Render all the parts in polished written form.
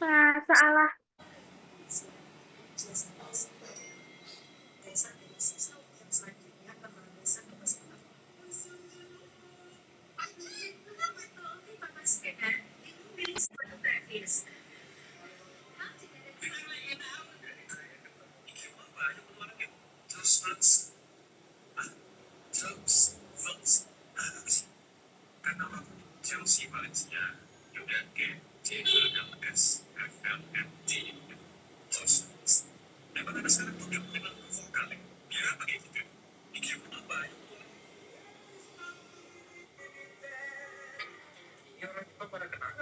Masalah. Chelsea Valencia, Juventus, TLS, FLMT, terus memang ada sekarang tuh memang vokal ya begitu bikin apa yang orang pada kenal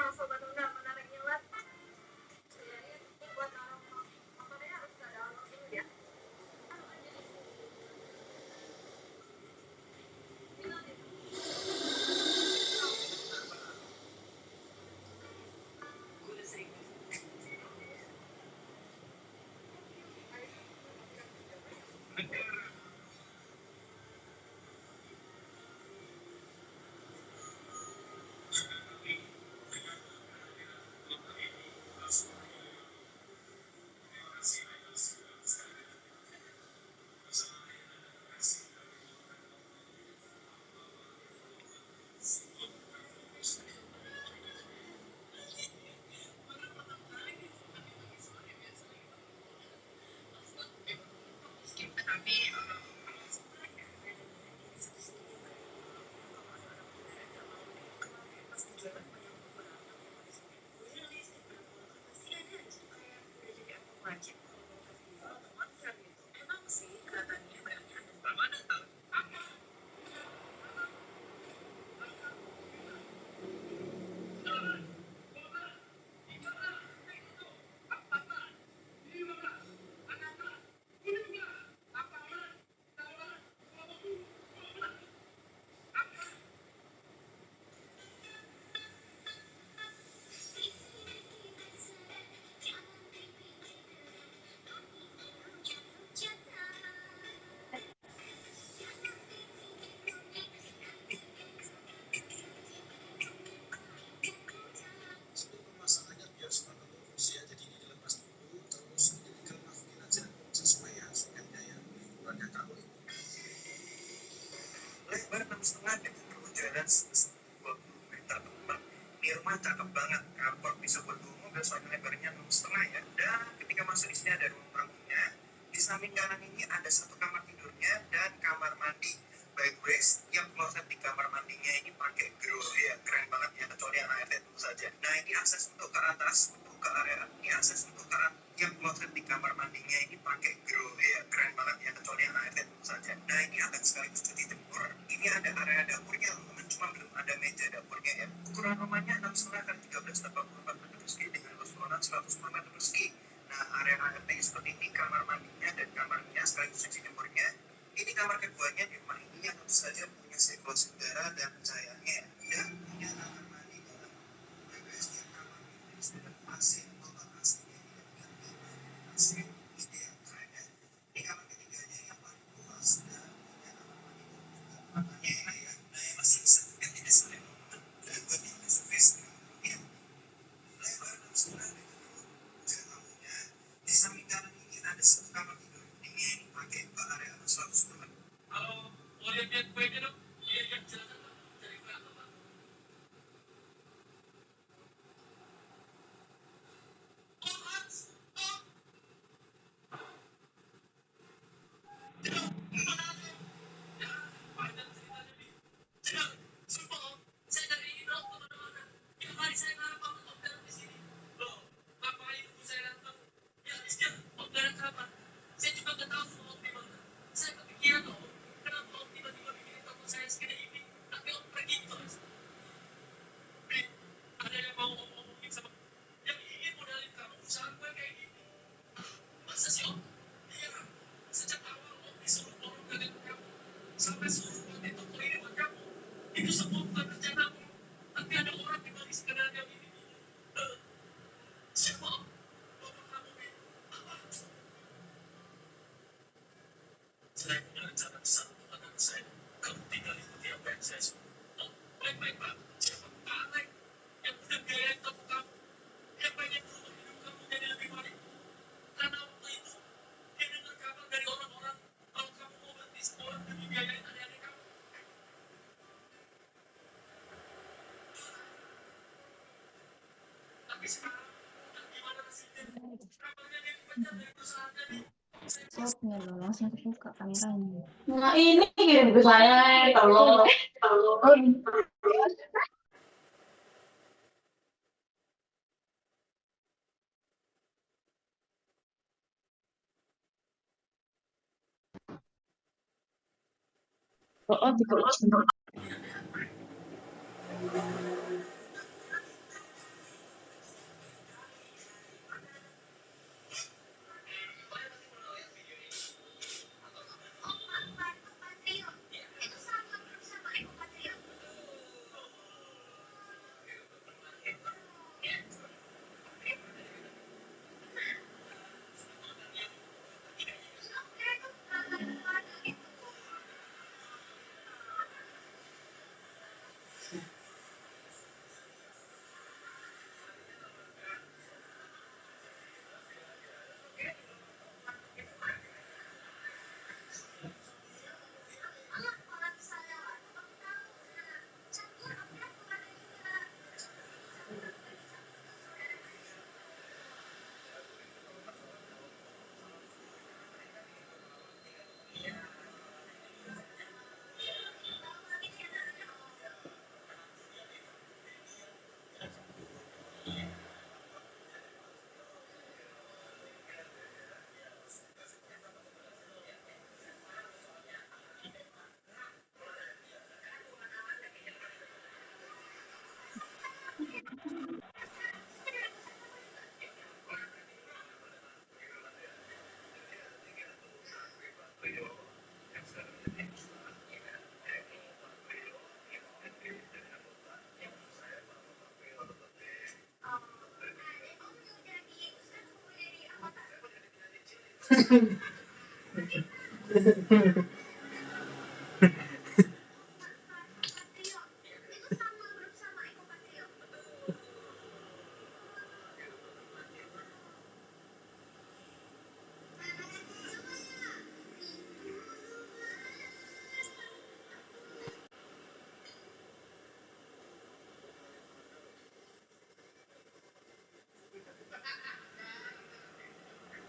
masalahnya biar semangat usia jadi dilepas dulu terus jadi masukin aja sesuai harusnya ya liburannya kamu lebar 6,5 dan jalan 20 meter teman di rumah cakep banget kantor bisa buat mobil soalnya lebarnya 6,5 ya dan ketika masuk di sini ada ruang tamunya di samping kanan ini ada satu kamar tidurnya dan kamar mandi baik Grace yang kloset di kamar mandinya ini pakai grill ya keren banget ya kecuali yang ART tentu saja nah ini akses untuk ke atas untuk ke area ini akses untuk ke yang kloset di kamar mandinya ini pakai grill ya keren banget ya kecuali yang ART tentu saja nah ini akan sekaligus cuci jemur ini ada area dapurnya teman cuma belum ada meja dapurnya ya ukuran rumahnya 6,5 kali 13 84 meter persegi dengan luas ruangan 110 meter persegi nah area ART seperti ini kamar mandinya dan kamarnya sekaligus cuci jemurnya ini kamar keduanya di rumah ini yang tentu saja punya sirkulasi udara dan pencahayanya dan punya kamar mandi dalam WBS yang kamar ini sudah AC total AC-nya AC ini yang keren ya ini kamar ketiganya yang paling luas dan punya kamar mandi dan juga makanya ya nah yang masih bisa kan tidak saling momen dan buat yang surface ya lebar 6,5 meter tamunya di samping kanan ini ada satu kamar tidur ini pakai area 100 meter kalau mau lihat kuenya dong lihat silakan Pak cari kue apa Pak sampai suruh itu kuliah buat kamu itu semua bukan rencanamu tapi ada orang di balik sebenarnya ini siapa bapak kamu nih apa saya punya rencana besar untuk anak saya kamu tinggal ikuti apa yang Baik-baik Pak, siapa Pak Alex yang udah biayain toko kamu, yang pengen berubah hidup kamu jadi lebih baik. Karena waktu itu dia dengar kabar dari orang-orang kalau kamu mau berhenti sekolah demi biayain adik-adik kamu. Tapi sekarang gimana nasibnya? Kabarnya dia dipecat dari perusahaannya nih. Stopnya dong, langsung kebuka kameranya. Nah ini kirim ke saya kalau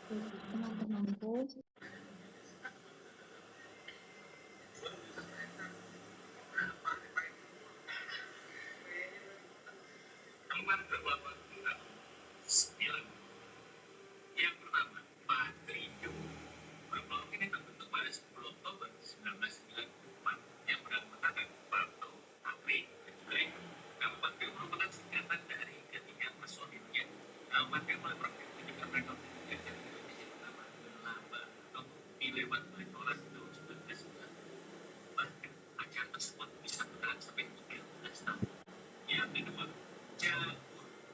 Di teman-temanku, Teman beberapa sembilan. Yang pertama, Pak Trio. Blok ini terbentuk pada 10 Oktober 1994 yang beranggotakan Parto, Apri, dan juga Eko. Nama Pak Trio merupakan singkatan dari ketiga personilnya. Nama Pak Trio mulai beraktif ketika mereka menjadi televisi pertama Laba atau dilewat oleh Toras tahun 1990. Bahkan acara tersebut bisa bertahan sampai 13 tahun. Yang kedua, Jalur.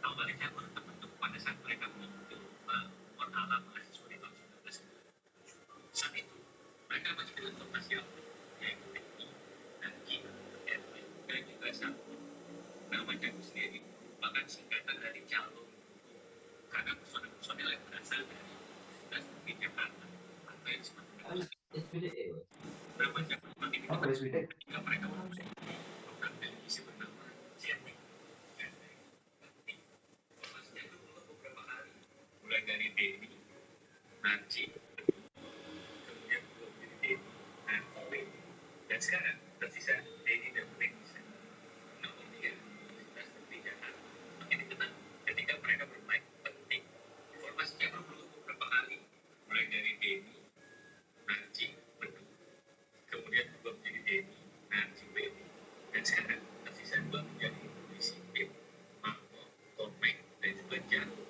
Awalnya Jalur terbentuk pada saat mereka mengambil Alam mahasiswa di tahun 1990. Saat itu, mereka masih dengan formasi awal, yaitu TNI, NANJI, RW, dan juga SAPU. Nama Jalur sendiri merupakan singkatan dari calon karena personel-personel yang berasal dari Universitas di Jakarta atau yang disebut dengan nama Jalur semakin dikenal ketika mereka memulai program televisi bernama Jetix. Formasi Jalur berubah beberapa kali, mulai dari Denny, Nancy, kemudian berubah menjadi Denny, Nancy, Wendy, dan sekarang tersisa Denny dan Wendy. Namanya Universitas Negeri Jakarta makin dikenal ketika mereka bermain penting. Formasinya berubah beberapa kali, mulai dari Denny, Nancy, Bedu, kemudian berubah menjadi Denny, Nancy, Wendy, dan sekarang tersisa dua menjadi Polisi Pip, Marco, Komeng, dan juga Jatuh.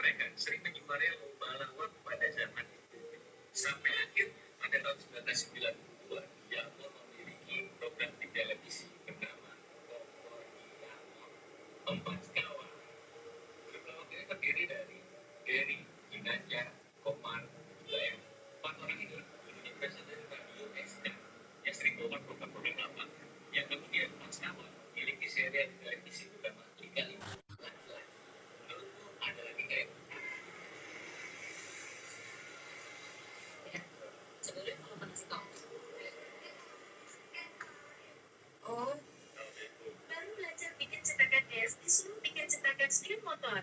Mereka sering menjuarai lomba lawak pada zaman itu. Sampai akhir pada tahun 1992, Jatuh memiliki program di televisi bernama Empat Kawan. Grup lawak ini terdiri dari Gary, Ginanjar, Komar, dan juga yang empat orang ini dulunya presiden Radio SK yang sering membuat program-program lama yang mesin motor.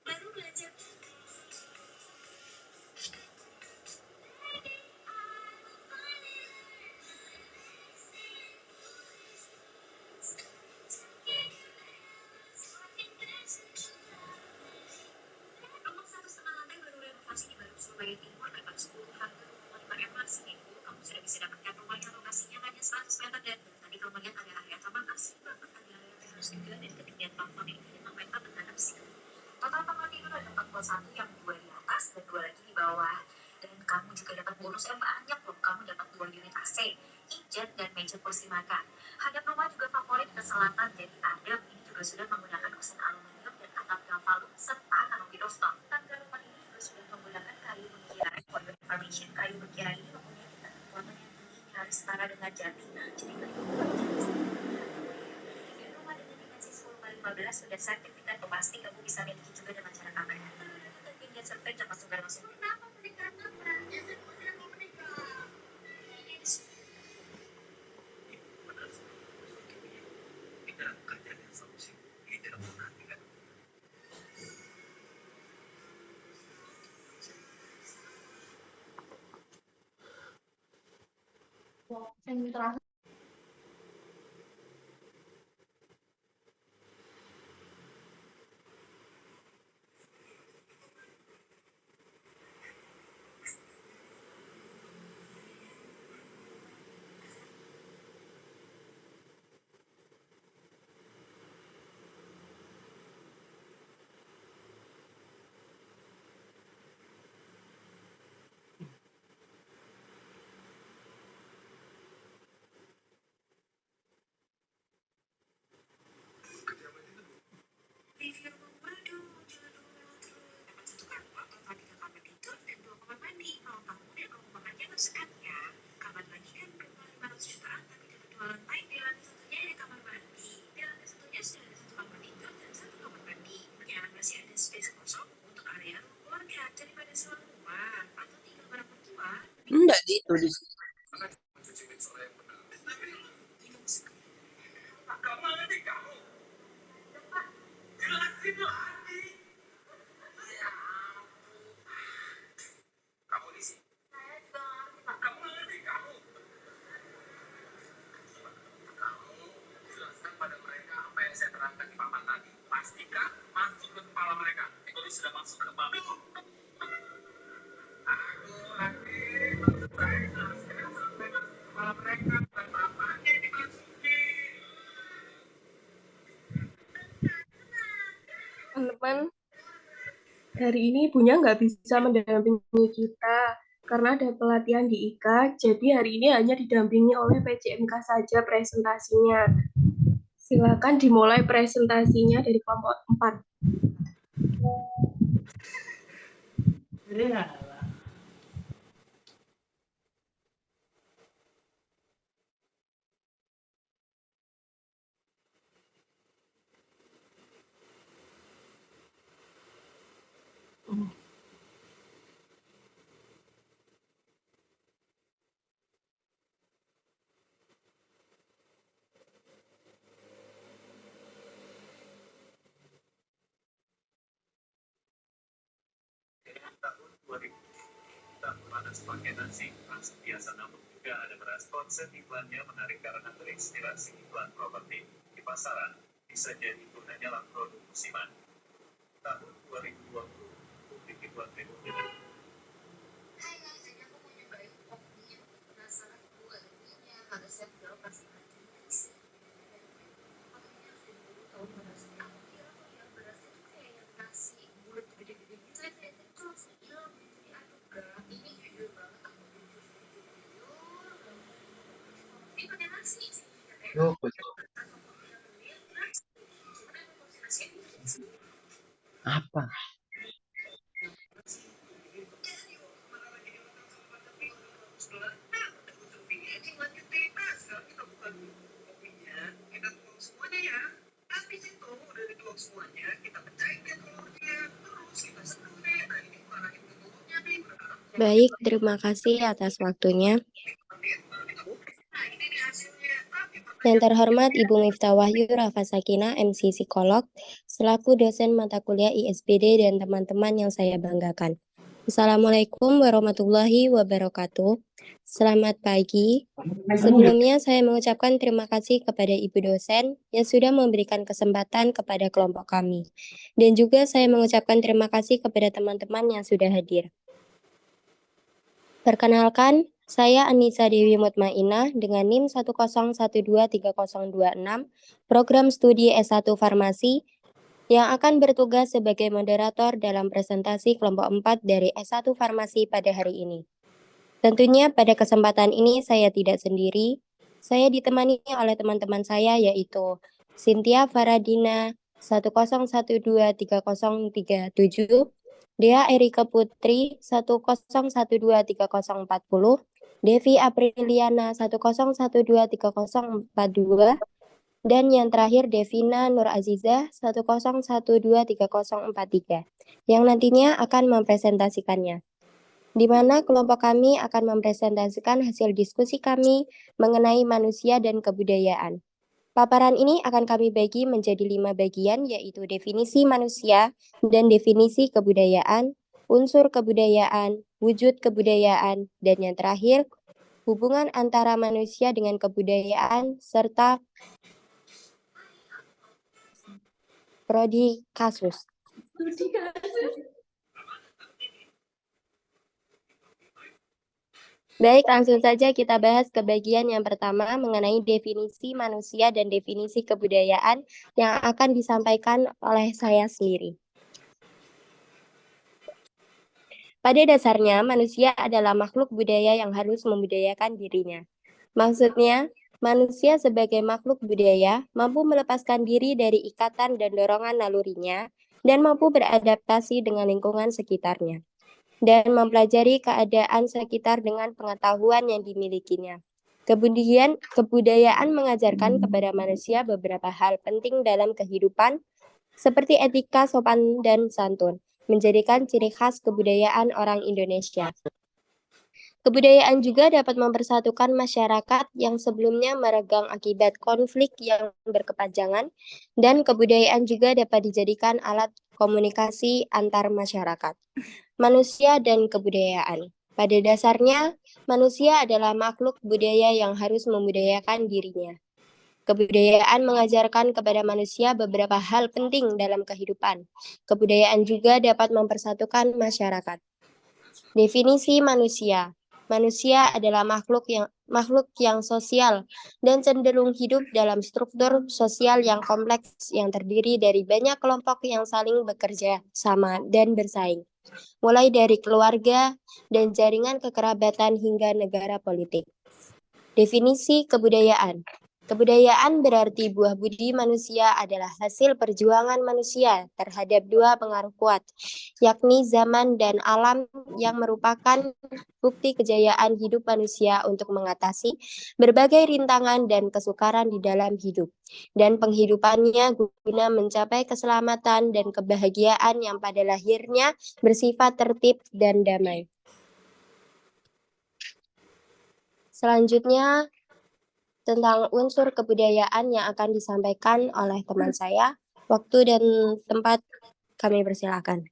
Baru belajar rumah 1,5 lantai baru renovasi di Baru Surabaya Timur dapat 10 harga rumah 5 M seminggu. Kamu sudah bisa dapatkan rumah yang lokasinya hanya 100 meter dan tadi kamu lihat ada area taman asli banget, ada area teras juga dan ketinggian plafon ini 5 meter menghadap sini. Total kamar tidur ada 41 yang 2 di atas dan 2 lagi di bawah. Dan kamu juga dapat bonus yang banyak loh. Kamu dapat 2 unit AC, kitchen dan meja kursi makan. Hadap rumah juga favorit ke selatan jadi adem. Ini juga sudah menggunakan kusen aluminium dan atap galvalum serta kanopi rooftop. Tangga rumah ini juga sudah menggunakan kayu mengirai. For your information, kayu mengirai ini mempunyai tingkat kekuatan yang tinggi nyaris setara dengan jati. Jadi bagi pemula jangan sampai dan rumah dengan dimensi 10x15 sudah sertifikat pasti kamu bisa miliki juga dengan cara KPR. Dan pinjam survei dapat sumber masuk. Kenapa menikah? Biasanya tidak mau menikah. Tidak kerja dengan solusi, tidak menantikan. Yang terakhir Review rumah dong, jangan dulu dapat 1 kamar atau 3 kamar tidur dan 2 kamar mandi. Kalau kamu dan kamu makannya nggak sekat ya. Kamar mandi kan rumah 500 jutaan tapi dapat 2 lantai. Di lantai satunya ada kamar mandi. Di lantai satunya sudah ada 1 kamar tidur dan 1 kamar mandi. Ya masih ada space kosong untuk area rumah keluarga daripada sewa rumah atau tinggal bareng mertua. Enggak gitu di Mencuci soal yang benar. Tapi kamu ngerti kamu? Jelasin lagi. Ya ampun. Kamu di sini. Saya juga ngerti Pak. Kamu ngerti kamu? Kamu jelaskan pada mereka apa yang saya terangkan di papan tadi. Pastikan masuk ke kepala mereka. Itu sudah masuk ke kepala. Aku lagi mencoba jelaskan sampai masuk ke kepala mereka dan bapaknya dimasukin. Teman-teman, hari ini ibunya nggak bisa mendampingi kita karena ada pelatihan di IKA, jadi hari ini hanya didampingi oleh PJMK saja presentasinya. Silakan dimulai presentasinya dari kelompok 4. Ya. Tahun 2000 kita memanas pakai nasi masih biasa, namun juga ada beras. Konsep iklannya menarik karena terinspirasi iklan properti di pasaran. Bisa jadi itu hanyalah produk musiman. Tahun 2020 publik iklan berikutnya. Hai guys, jadi aku mau nyobain kopi. Penasaran dulu ada minyak, ada sendal, pasti ada sih. Kopinya sudah dulu tahu berasnya. Aku kira tuh yang berasnya tuh kayak yang nasi bulat gede-gede gitu. Ternyata itu langsung hilang gitu diaduk kan. Ini jujur banget aku jujur. Ini pakai nasi sih. Yo, apa? semuanya kita pecahin deh telurnya, terus kita sedih. Nah ini marahin ke telurnya nih. Baik, terima kasih atas waktunya. Nah ini nih hasilnya. Tapi Yang terhormat Ibu Miftah Wahyu Rafa Sakinah, MC Psikolog, selaku dosen mata kuliah ISBD dan teman-teman yang saya banggakan. Assalamualaikum warahmatullahi wabarakatuh. Selamat pagi. Sebelumnya saya mengucapkan terima kasih kepada Ibu dosen yang sudah memberikan kesempatan kepada kelompok kami. Dan juga saya mengucapkan terima kasih kepada teman-teman yang sudah hadir. Perkenalkan, saya Anissa Dewi Mutmainah dengan NIM 101230026, program studi S1 Farmasi, yang akan bertugas sebagai moderator dalam presentasi kelompok 4 dari S1 Farmasi pada hari ini. Tentunya pada kesempatan ini saya tidak sendiri, saya ditemani oleh teman-teman saya yaitu Cynthia Faradina 101230037, Dea Erika Putri 101230040, Devi Apriliana 101230042, dan yang terakhir Devina Nur Aziza 101230043, yang nantinya akan mempresentasikannya. Di mana kelompok kami akan mempresentasikan hasil diskusi kami mengenai manusia dan kebudayaan. Paparan ini akan kami bagi menjadi 5 bagian, yaitu definisi manusia dan definisi kebudayaan, unsur kebudayaan, wujud kebudayaan, dan yang terakhir, hubungan antara manusia dengan kebudayaan, serta prodi kasus. Baik, langsung saja kita bahas ke bagian yang pertama mengenai definisi manusia dan definisi kebudayaan yang akan disampaikan oleh saya sendiri. Pada dasarnya, manusia adalah makhluk budaya yang harus membudayakan dirinya. Maksudnya, manusia sebagai makhluk budaya mampu melepaskan diri dari ikatan dan dorongan nalurinya dan mampu beradaptasi dengan lingkungan sekitarnya dan mempelajari keadaan sekitar dengan pengetahuan yang dimilikinya. Kemudian, kebudayaan mengajarkan kepada manusia beberapa hal penting dalam kehidupan, seperti etika, sopan, dan santun, menjadikan ciri khas kebudayaan orang Indonesia. Kebudayaan juga dapat mempersatukan masyarakat yang sebelumnya meregang akibat konflik yang berkepanjangan, dan kebudayaan juga dapat dijadikan alat komunikasi antar masyarakat. Manusia dan kebudayaan. Pada dasarnya, manusia adalah makhluk budaya yang harus membudayakan dirinya. Kebudayaan mengajarkan kepada manusia beberapa hal penting dalam kehidupan. Kebudayaan juga dapat mempersatukan masyarakat. Definisi manusia. Manusia adalah makhluk yang sosial dan cenderung hidup dalam struktur sosial yang kompleks yang terdiri dari banyak kelompok yang saling bekerja sama dan bersaing, mulai dari keluarga dan jaringan kekerabatan hingga negara politik. Definisi kebudayaan. Kebudayaan berarti buah budi manusia adalah hasil perjuangan manusia terhadap dua pengaruh kuat, yakni zaman dan alam yang merupakan bukti kejayaan hidup manusia untuk mengatasi berbagai rintangan dan kesukaran di dalam hidup, dan penghidupannya guna mencapai keselamatan dan kebahagiaan yang pada lahirnya bersifat tertib dan damai. Selanjutnya, tentang unsur kebudayaan yang akan disampaikan oleh teman saya. Waktu dan tempat kami persilakan.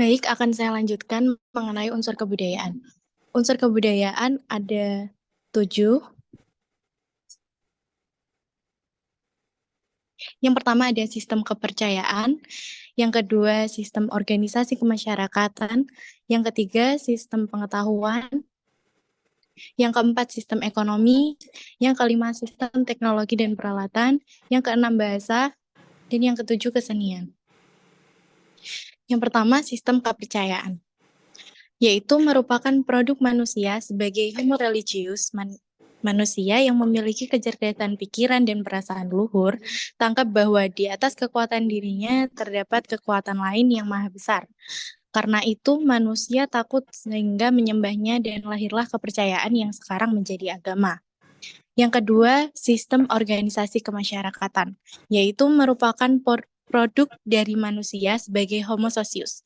Baik, akan saya lanjutkan mengenai unsur kebudayaan. Unsur kebudayaan ada 7. Yang pertama ada sistem kepercayaan, yang kedua sistem organisasi kemasyarakatan, yang ketiga sistem pengetahuan, yang keempat sistem ekonomi, yang kelima sistem teknologi dan peralatan, yang keenam bahasa, Dan yang ketujuh, kesenian. Yang pertama, sistem kepercayaan, yaitu merupakan produk manusia sebagai homo religius, manusia yang memiliki kecerdasan pikiran dan perasaan luhur, tangkap bahwa di atas kekuatan dirinya terdapat kekuatan lain yang maha besar. Karena itu manusia takut sehingga menyembahnya dan lahirlah kepercayaan yang sekarang menjadi agama. Yang kedua, sistem organisasi kemasyarakatan, yaitu merupakan produk dari manusia sebagai homo socius.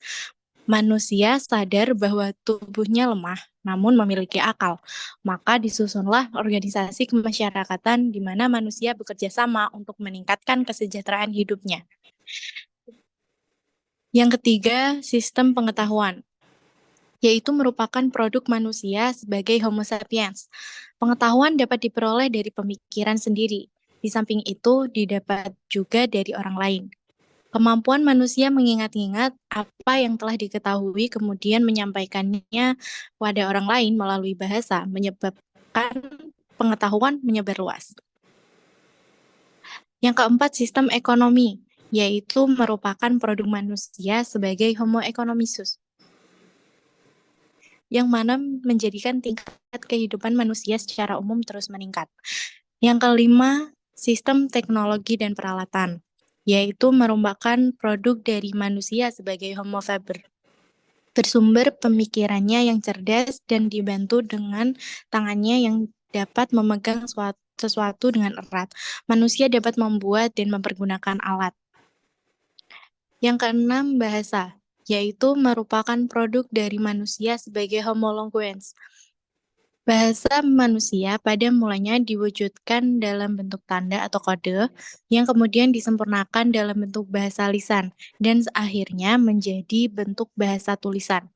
Manusia sadar bahwa tubuhnya lemah, namun memiliki akal. Maka disusunlah organisasi kemasyarakatan di mana manusia bekerja sama untuk meningkatkan kesejahteraan hidupnya. Yang ketiga, sistem pengetahuan, yaitu merupakan produk manusia sebagai homo sapiens. Pengetahuan dapat diperoleh dari pemikiran sendiri. Di samping itu, didapat juga dari orang lain. Kemampuan manusia mengingat-ingat apa yang telah diketahui kemudian menyampaikannya pada orang lain melalui bahasa menyebabkan pengetahuan menyebar luas. Yang keempat, sistem ekonomi, yaitu merupakan produk manusia sebagai homo economicus, yang mana menjadikan tingkat kehidupan manusia secara umum terus meningkat. Yang kelima, sistem teknologi dan peralatan, yaitu merupakan produk dari manusia sebagai homo faber, bersumber pemikirannya yang cerdas dan dibantu dengan tangannya yang dapat memegang sesuatu dengan erat. Manusia dapat membuat dan mempergunakan alat. Yang keenam, bahasa, yaitu merupakan produk dari manusia sebagai homo linguens. Bahasa manusia pada mulanya diwujudkan dalam bentuk tanda atau kode yang kemudian disempurnakan dalam bentuk bahasa lisan dan akhirnya menjadi bentuk bahasa tulisan.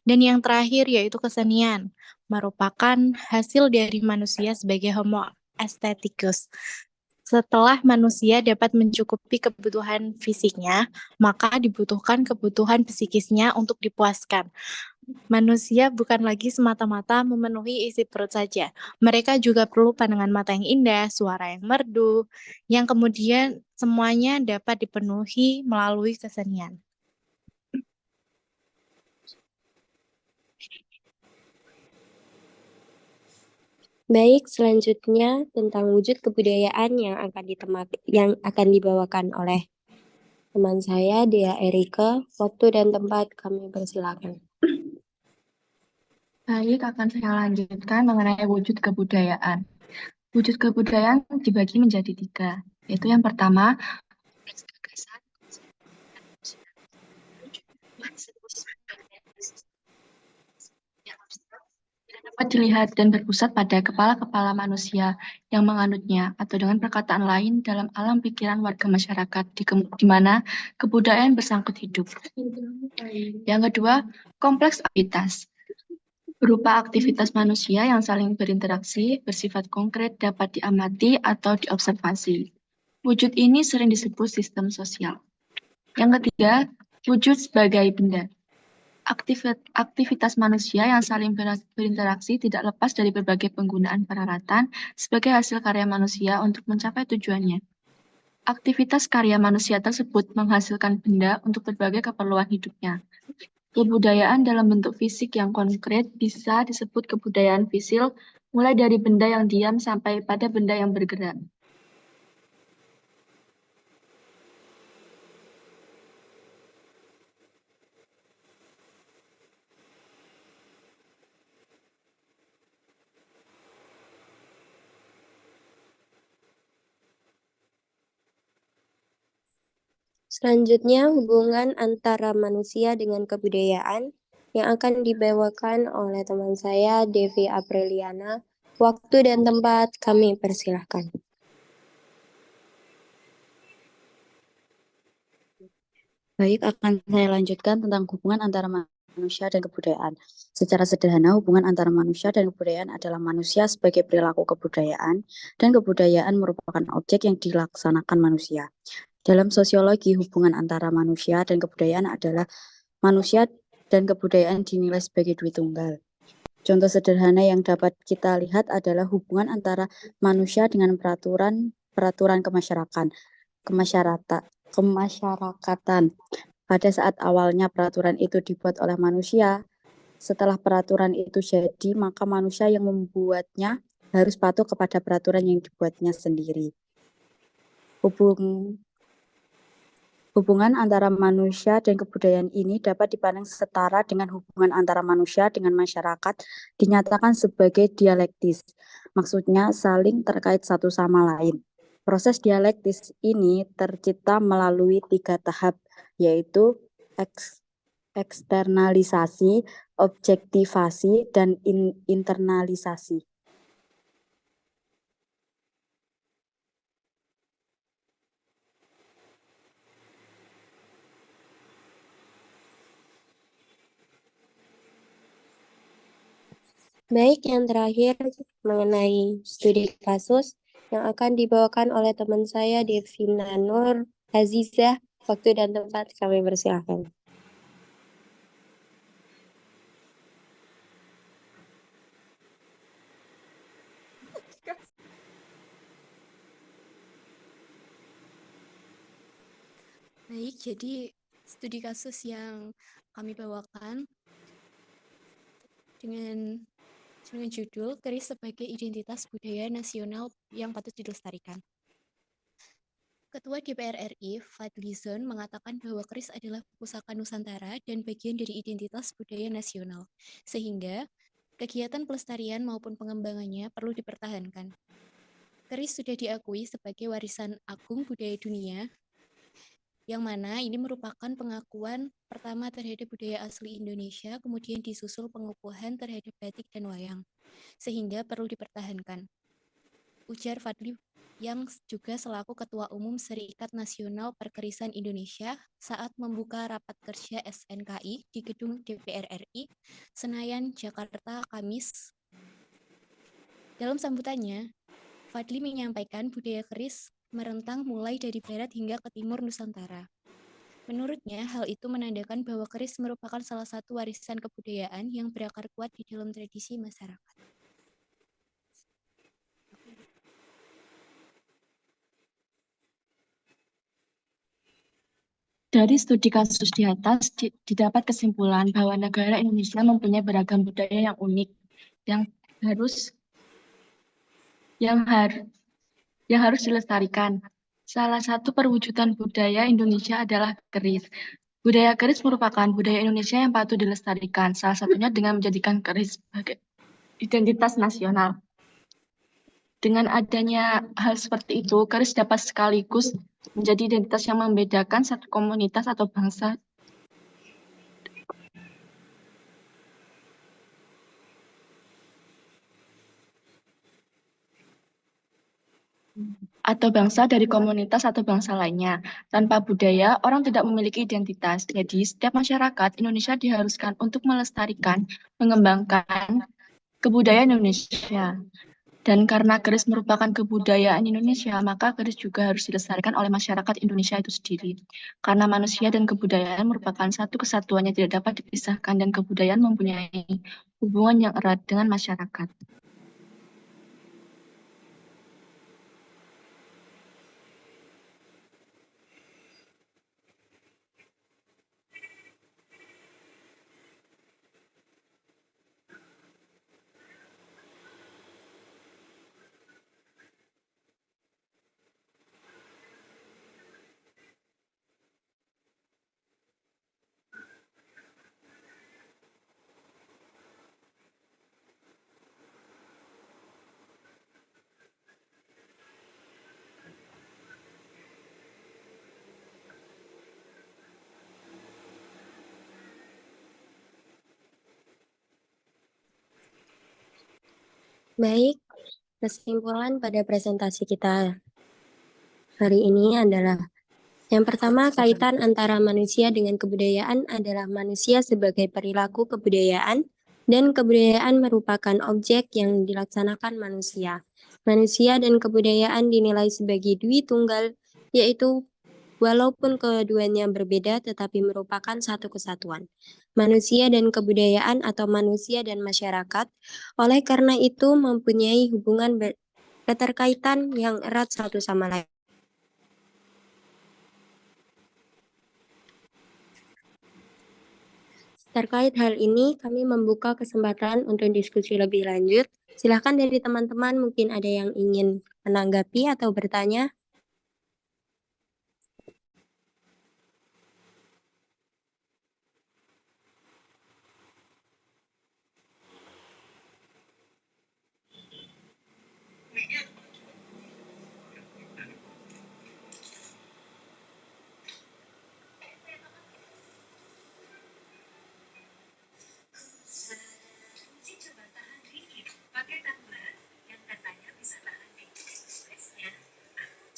Dan yang terakhir yaitu kesenian, merupakan hasil dari manusia sebagai homo aestheticus. Setelah manusia dapat mencukupi kebutuhan fisiknya, maka dibutuhkan kebutuhan psikisnya untuk dipuaskan. Manusia bukan lagi semata-mata memenuhi isi perut saja. Mereka juga perlu pandangan mata yang indah, suara yang merdu, yang kemudian semuanya dapat dipenuhi melalui kesenian. Baik, selanjutnya tentang wujud kebudayaan yang akan dibawakan oleh teman saya, Dea Erika. Waktu dan tempat kami persilakan. Baik, akan saya lanjutkan mengenai wujud kebudayaan. Wujud kebudayaan dibagi menjadi 3, yaitu yang pertama, gagasan, dapat dilihat dan berpusat pada kepala-kepala manusia yang menganutnya, atau dengan perkataan lain dalam alam pikiran warga masyarakat di mana kebudayaan bersangkut hidup. Yang kedua, kompleks aktivitas, berupa aktivitas manusia yang saling berinteraksi, bersifat konkret, dapat diamati atau diobservasi. Wujud ini sering disebut sistem sosial. Yang ketiga, wujud sebagai benda. Aktivitas manusia yang saling berinteraksi tidak lepas dari berbagai penggunaan peralatan sebagai hasil karya manusia untuk mencapai tujuannya. Aktivitas karya manusia tersebut menghasilkan benda untuk berbagai keperluan hidupnya. Kebudayaan dalam bentuk fisik yang konkret bisa disebut kebudayaan fisil, mulai dari benda yang diam sampai pada benda yang bergerak. Selanjutnya, hubungan antara manusia dengan kebudayaan yang akan dibawakan oleh teman saya, Devi Apriliana. Waktu dan tempat kami persilahkan. Baik, akan saya lanjutkan tentang hubungan antara manusia dan kebudayaan. Secara sederhana, hubungan antara manusia dan kebudayaan adalah manusia sebagai perilaku kebudayaan, dan kebudayaan merupakan objek yang dilaksanakan manusia. Dalam sosiologi, hubungan antara manusia dan kebudayaan adalah manusia dan kebudayaan dinilai sebagai dui tunggal. Contoh sederhana yang dapat kita lihat adalah hubungan antara manusia dengan peraturan kemasyarakatan. Pada saat awalnya peraturan itu dibuat oleh manusia, setelah peraturan itu jadi, maka manusia yang membuatnya harus patuh kepada peraturan yang dibuatnya sendiri. Hubungan antara manusia dan kebudayaan ini dapat dipandang setara dengan hubungan antara manusia dengan masyarakat, dinyatakan sebagai dialektis. Maksudnya saling terkait satu sama lain. Proses dialektis ini tercipta melalui 3 tahap, yaitu eksternalisasi, objektivasi, dan internalisasi. Baik, yang terakhir mengenai studi kasus yang akan dibawakan oleh teman saya Devina Nur Azizah. Waktu dan tempat kami persilahkan. Baik, jadi studi kasus yang kami bawakan dengan judul Keris sebagai Identitas Budaya Nasional yang Patut Dilestarikan. Ketua DPR RI, Fadlizon, mengatakan bahwa keris adalah pusaka Nusantara dan bagian dari identitas budaya nasional, sehingga kegiatan pelestarian maupun pengembangannya perlu dipertahankan. Keris sudah diakui sebagai warisan agung budaya dunia, yang mana ini merupakan pengakuan pertama terhadap budaya asli Indonesia, kemudian disusul pengukuhan terhadap batik dan wayang, sehingga perlu dipertahankan. Ujar Fadli yang juga selaku Ketua Umum Serikat Nasional Perkerisan Indonesia saat membuka rapat kerja SNKI di Gedung DPR RI, Senayan, Jakarta, Kamis. Dalam sambutannya, Fadli menyampaikan budaya keris merentang mulai dari barat hingga ke timur Nusantara. Menurutnya, hal itu menandakan bahwa keris merupakan salah satu warisan kebudayaan yang berakar kuat di dalam tradisi masyarakat. Dari studi kasus di atas, didapat kesimpulan bahwa negara Indonesia mempunyai beragam budaya yang unik, yang harus dilestarikan. Salah satu perwujudan budaya Indonesia adalah keris. Budaya keris merupakan budaya Indonesia yang patut dilestarikan, salah satunya dengan menjadikan keris sebagai identitas nasional. Dengan adanya hal seperti itu, keris dapat sekaligus menjadi identitas yang membedakan satu komunitas atau bangsa dari komunitas atau bangsa lainnya. Tanpa budaya, orang tidak memiliki identitas. Jadi, setiap masyarakat Indonesia diharuskan untuk melestarikan, mengembangkan kebudayaan Indonesia. Dan karena keris merupakan kebudayaan Indonesia, maka keris juga harus dilestarikan oleh masyarakat Indonesia itu sendiri. Karena manusia dan kebudayaan merupakan satu kesatuan yang tidak dapat dipisahkan dan kebudayaan mempunyai hubungan yang erat dengan masyarakat. Baik, kesimpulan pada presentasi kita hari ini adalah yang pertama, kaitan antara manusia dengan kebudayaan adalah manusia sebagai perilaku kebudayaan dan kebudayaan merupakan objek yang dilaksanakan manusia. Manusia dan kebudayaan dinilai sebagai dui tunggal, yaitu walaupun keduanya berbeda tetapi merupakan satu kesatuan. Manusia dan kebudayaan atau manusia dan masyarakat, oleh karena itu mempunyai hubungan keterkaitan yang erat satu sama lain. Terkait hal ini, kami membuka kesempatan untuk diskusi lebih lanjut. Silakan dari teman-teman, mungkin ada yang ingin menanggapi atau bertanya.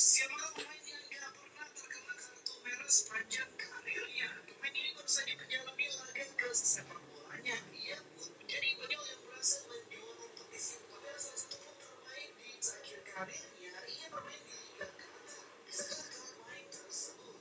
Siapa pemain yang tidak pernah terkena kartu merah sepanjang karirnya? Pemain ini baru saja menjalani laga ke sepak bolanya. Ia pun menjadi konyol yang berhasil menjual kompetisi pada salah satu klub terbaik di akhir karirnya. Ia bermain di Liga Qatar. Bisakah kalian main tersebut?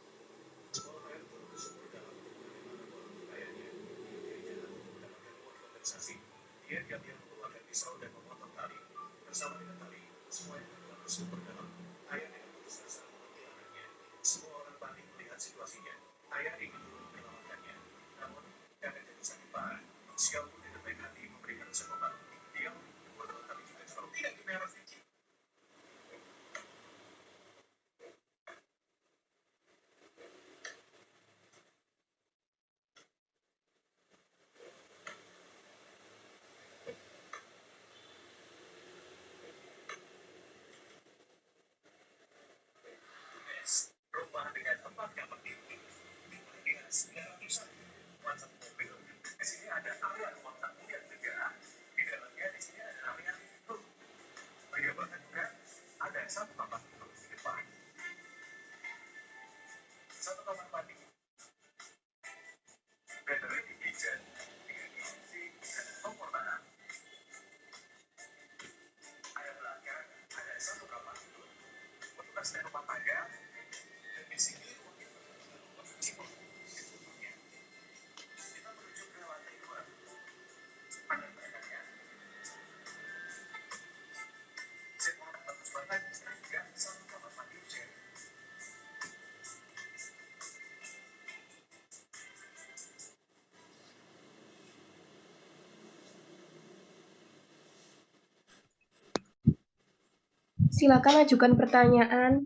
Dia diam-diam mengeluarkan pisau dan memotong tali. Bersama dengan tali, semuanya harus berdalam. Ayah dengan putus asa memanggil anaknya. Semua orang panik melihat situasinya. Ayah ingin menyelamatkannya. Namun, karena jadi sakit parah, Xiao pun tidak baik hati memberikan resep obat. Dia membuat tali juga selalu tidak dimerah. Rumah dengan 4 kamar tinggi. Dengan 900-an macam mobil. Di sini ada area ruang tamu yang lega. Di dalamnya di sini ada area tidur. Beda banget juga. Ada satu kamar tidur di depan. Satu kamar mandi. Battery di kitchen. Dengan isi dan kompor tanah. Area belakang ada satu kamar tidur. Untuk asisten rumah tangga. Dan di sini ruangnya rumah cuci mobil. Kita menuju ke lantai 2. Ada banyak. Semua bagus banget. Dan satu kamar mandi kecil. Silakan ajukan pertanyaan.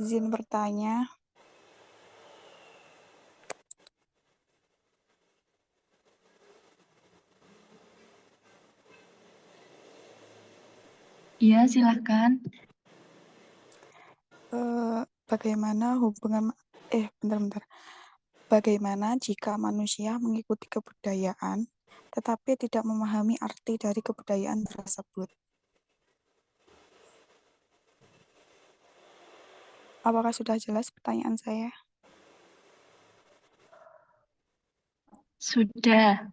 Izin bertanya. Iya, silahkan. Bagaimana hubungan bentar. Bagaimana jika manusia mengikuti kebudayaan tetapi tidak memahami arti dari kebudayaan tersebut? Apakah sudah jelas pertanyaan saya? Sudah.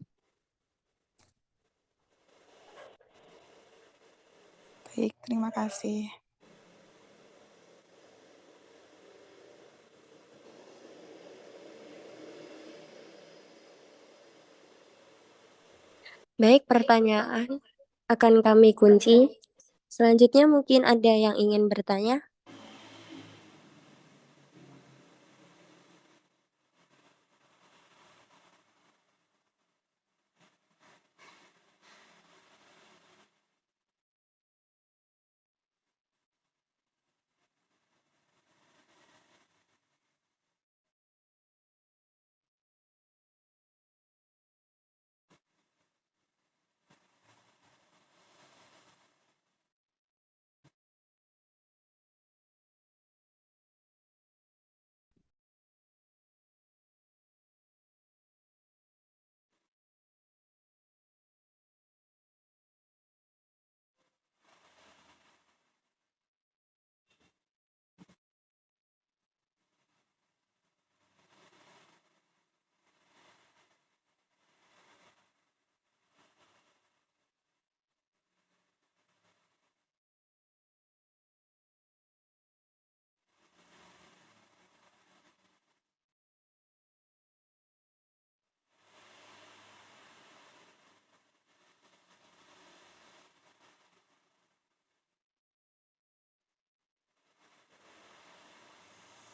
Baik, terima kasih. Baik, pertanyaan akan kami kunci. Selanjutnya mungkin ada yang ingin bertanya.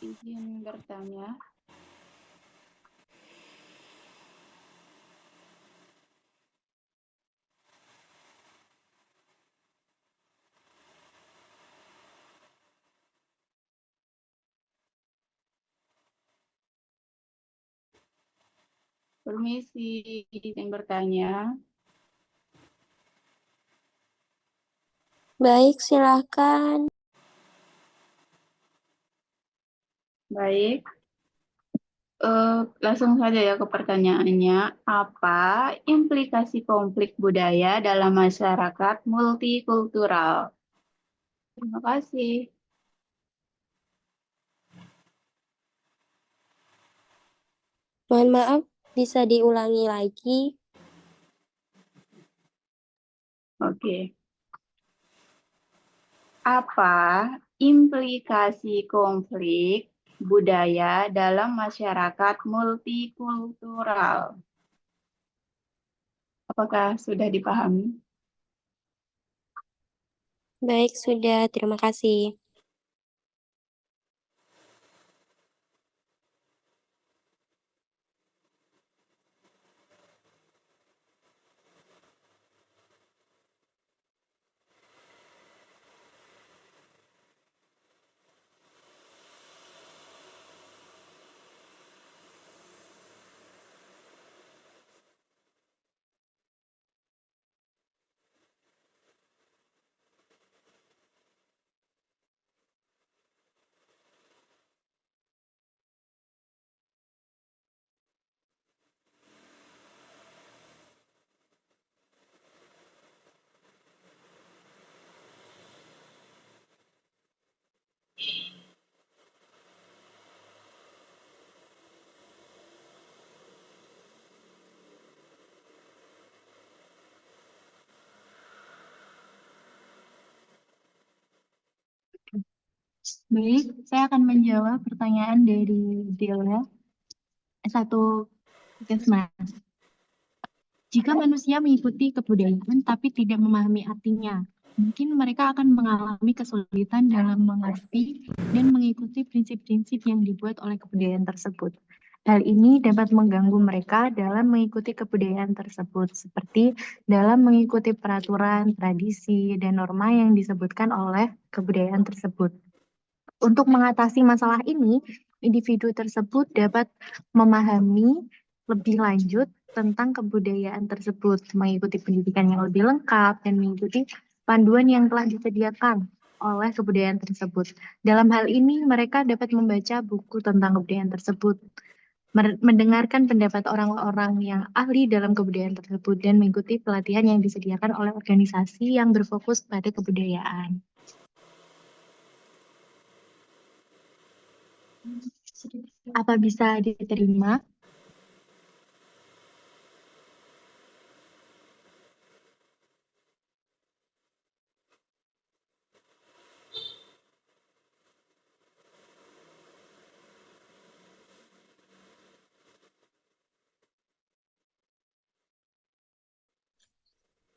Izin bertanya. Permisi, izin bertanya. Baik, silakan. Baik. Langsung saja ya ke pertanyaannya. Apa implikasi konflik budaya dalam masyarakat multikultural? Terima kasih. Mohon maaf, bisa diulangi lagi? Oke. Apa implikasi konflik budaya dalam masyarakat multikultural? Apakah sudah dipahami? Baik, sudah. Terima kasih. Baik, saya akan menjawab pertanyaan dari Delia. Satu, Kesmas. Jika manusia mengikuti kebudayaan tapi tidak memahami artinya, mungkin mereka akan mengalami kesulitan dalam mengerti dan mengikuti prinsip-prinsip yang dibuat oleh kebudayaan tersebut. Hal ini dapat mengganggu mereka dalam mengikuti kebudayaan tersebut, seperti dalam mengikuti peraturan, tradisi, dan norma yang disebutkan oleh kebudayaan tersebut. Untuk mengatasi masalah ini, individu tersebut dapat memahami lebih lanjut tentang kebudayaan tersebut, mengikuti pendidikan yang lebih lengkap, dan mengikuti panduan yang telah disediakan oleh kebudayaan tersebut. Dalam hal ini, mereka dapat membaca buku tentang kebudayaan tersebut, mendengarkan pendapat orang-orang yang ahli dalam kebudayaan tersebut, dan mengikuti pelatihan yang disediakan oleh organisasi yang berfokus pada kebudayaan. Apa bisa diterima?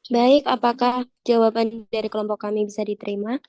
Baik, apakah jawaban dari kelompok kami bisa diterima?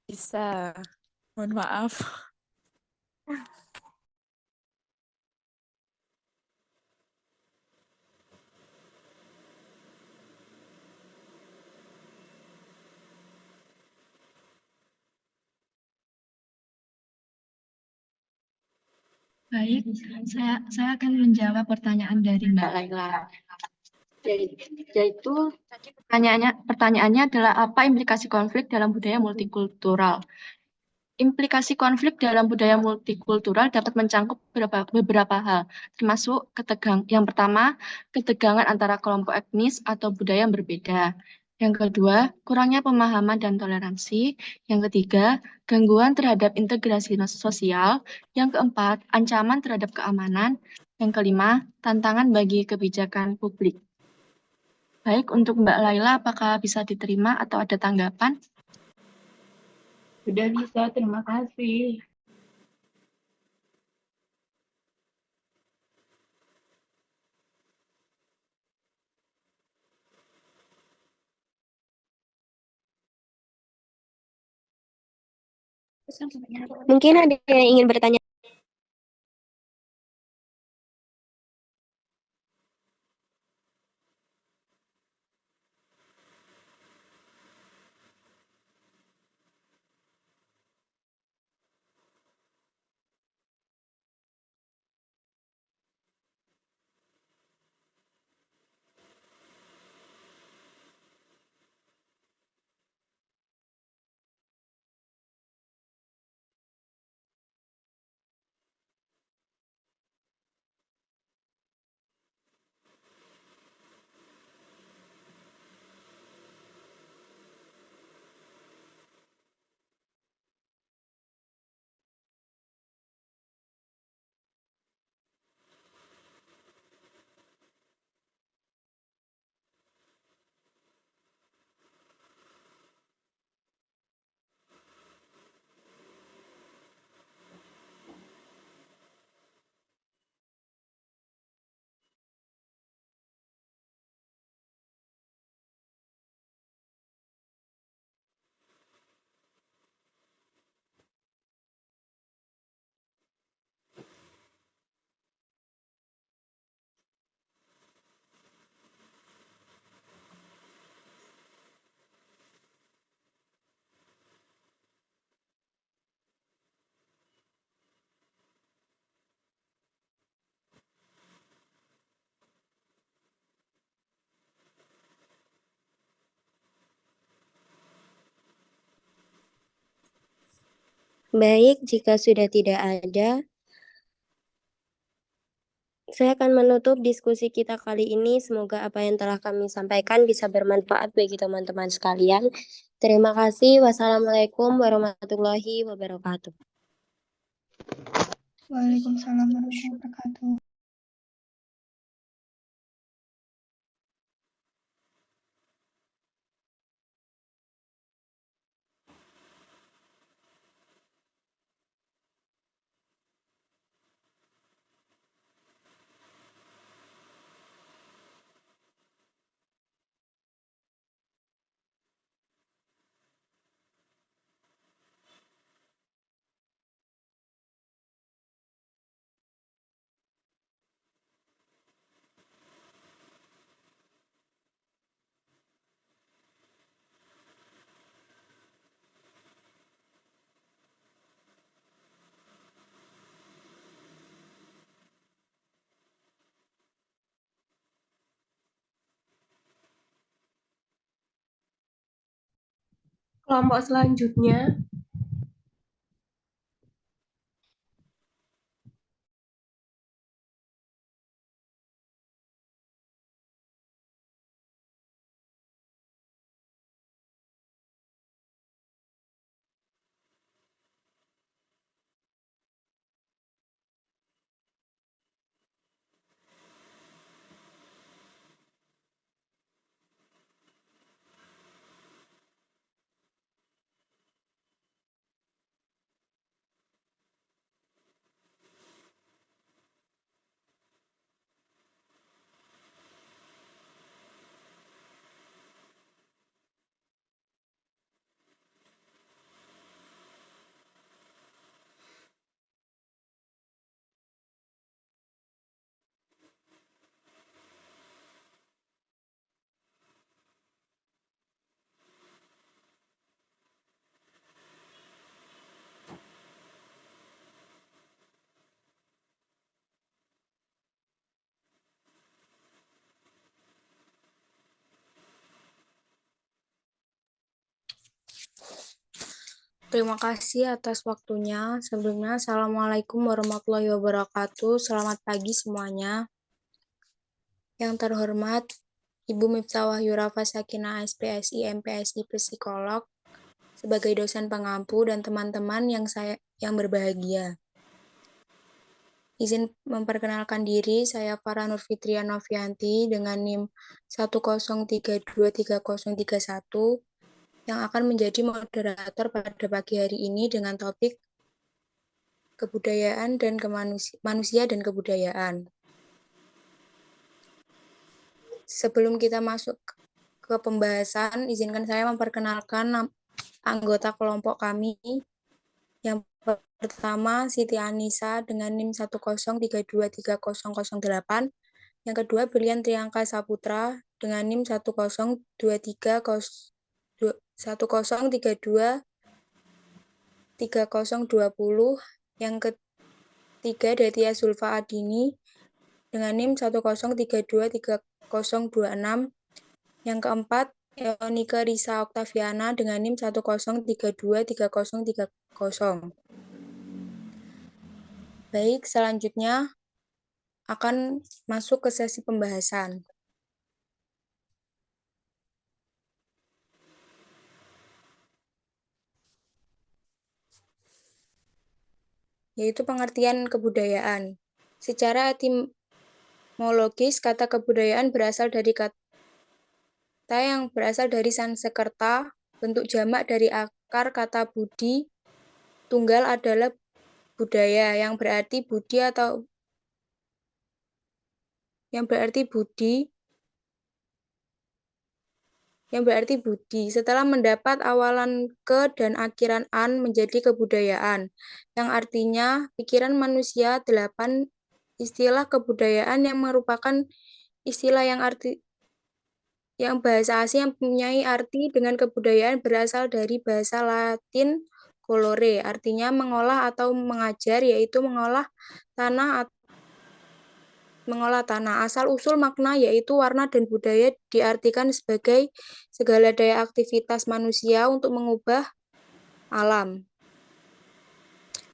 Bisa. Mohon maaf. Baik, saya akan menjawab pertanyaan dari Mbak Laila. Yaitu tadi pertanyaannya adalah apa implikasi konflik dalam budaya multikultural? Implikasi konflik dalam budaya multikultural dapat mencangkup beberapa hal, termasuk yang pertama, ketegangan antara kelompok etnis atau budaya yang berbeda. Yang kedua, kurangnya pemahaman dan toleransi. Yang ketiga, gangguan terhadap integrasi sosial. Yang keempat, ancaman terhadap keamanan. Yang kelima, tantangan bagi kebijakan publik. Baik, untuk Mbak Laila, apakah bisa diterima atau ada tanggapan? Sudah bisa, terima kasih. Mungkin ada yang ingin bertanya. Baik, jika sudah tidak ada, saya akan menutup diskusi kita kali ini. Semoga apa yang telah kami sampaikan bisa bermanfaat bagi teman-teman sekalian. Terima kasih. Wassalamualaikum warahmatullahi wabarakatuh. Waalaikumsalam warahmatullahi wabarakatuh. Kelompok selanjutnya, Terima kasih atas waktunya. Sebelumnya, Assalamualaikum warahmatullahi wabarakatuh. Selamat pagi semuanya. Yang terhormat, Ibu Miftah Wahyu Rafa Sakinah SPSI, MPSI Psikolog, sebagai dosen pengampu dan teman-teman yang berbahagia. Izin memperkenalkan diri, saya Farah Nurfitria Novianti dengan NIM 1032301 yang akan menjadi moderator pada pagi hari ini dengan topik kebudayaan dan manusia dan kebudayaan. Sebelum kita masuk ke pembahasan, izinkan saya memperkenalkan anggota kelompok kami. Yang pertama, Siti Anissa dengan NIM 1032308. Yang kedua, Brilian Triangka Saputra dengan NIM 1032320. Yang ketiga, Datia Zulfa Adini dengan NIM 1032306. Yang keempat, Eonika Risa Oktaviana dengan NIM 1032330. Baik, selanjutnya akan masuk ke sesi pembahasan. Yaitu pengertian kebudayaan. Secara etimologis, kata kebudayaan berasal dari kata yang berasal dari Sanskerta, bentuk jamak dari akar kata budi, tunggal adalah budaya, yang berarti budi. Setelah mendapat awalan ke dan akhiran an menjadi kebudayaan, yang artinya pikiran manusia. 8. Istilah kebudayaan yang merupakan istilah yang bahasa asing yang mempunyai arti dengan kebudayaan berasal dari bahasa Latin colore, artinya mengolah atau mengajar, yaitu mengolah tanah. Asal-usul makna yaitu warna dan budaya diartikan sebagai segala daya aktivitas manusia untuk mengubah alam.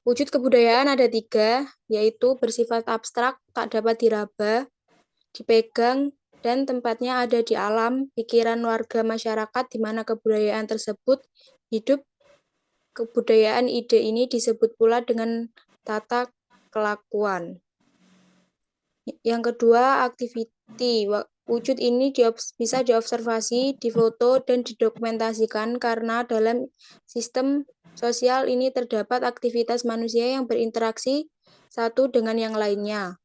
Wujud kebudayaan ada 3, yaitu bersifat abstrak, tak dapat diraba, dipegang, dan tempatnya ada di alam, pikiran warga masyarakat di mana kebudayaan tersebut hidup. Kebudayaan ide ini disebut pula dengan tata kelakuan. Yang kedua, activity. Wujud ini bisa diobservasi, difoto, dan didokumentasikan karena dalam sistem sosial ini terdapat aktivitas manusia yang berinteraksi satu dengan yang lainnya.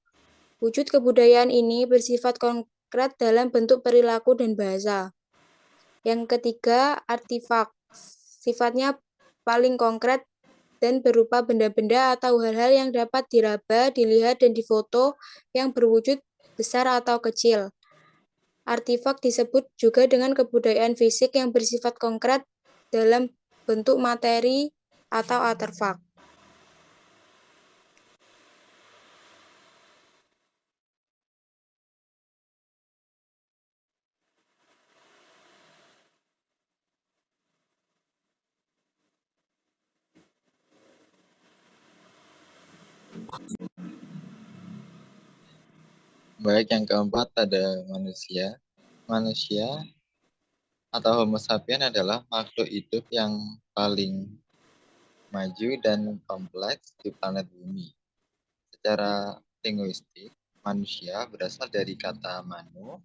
Wujud kebudayaan ini bersifat konkret dalam bentuk perilaku dan bahasa. Yang ketiga, artifak. Sifatnya paling konkret dan berupa benda-benda atau hal-hal yang dapat diraba, dilihat, dan difoto yang berwujud besar atau kecil. Artifak disebut juga dengan kebudayaan fisik yang bersifat konkret dalam bentuk materi atau artefak. Baik, yang keempat ada manusia. Manusia atau Homo sapiens adalah makhluk hidup yang paling maju dan kompleks di planet bumi. Secara linguistik, manusia berasal dari kata manu,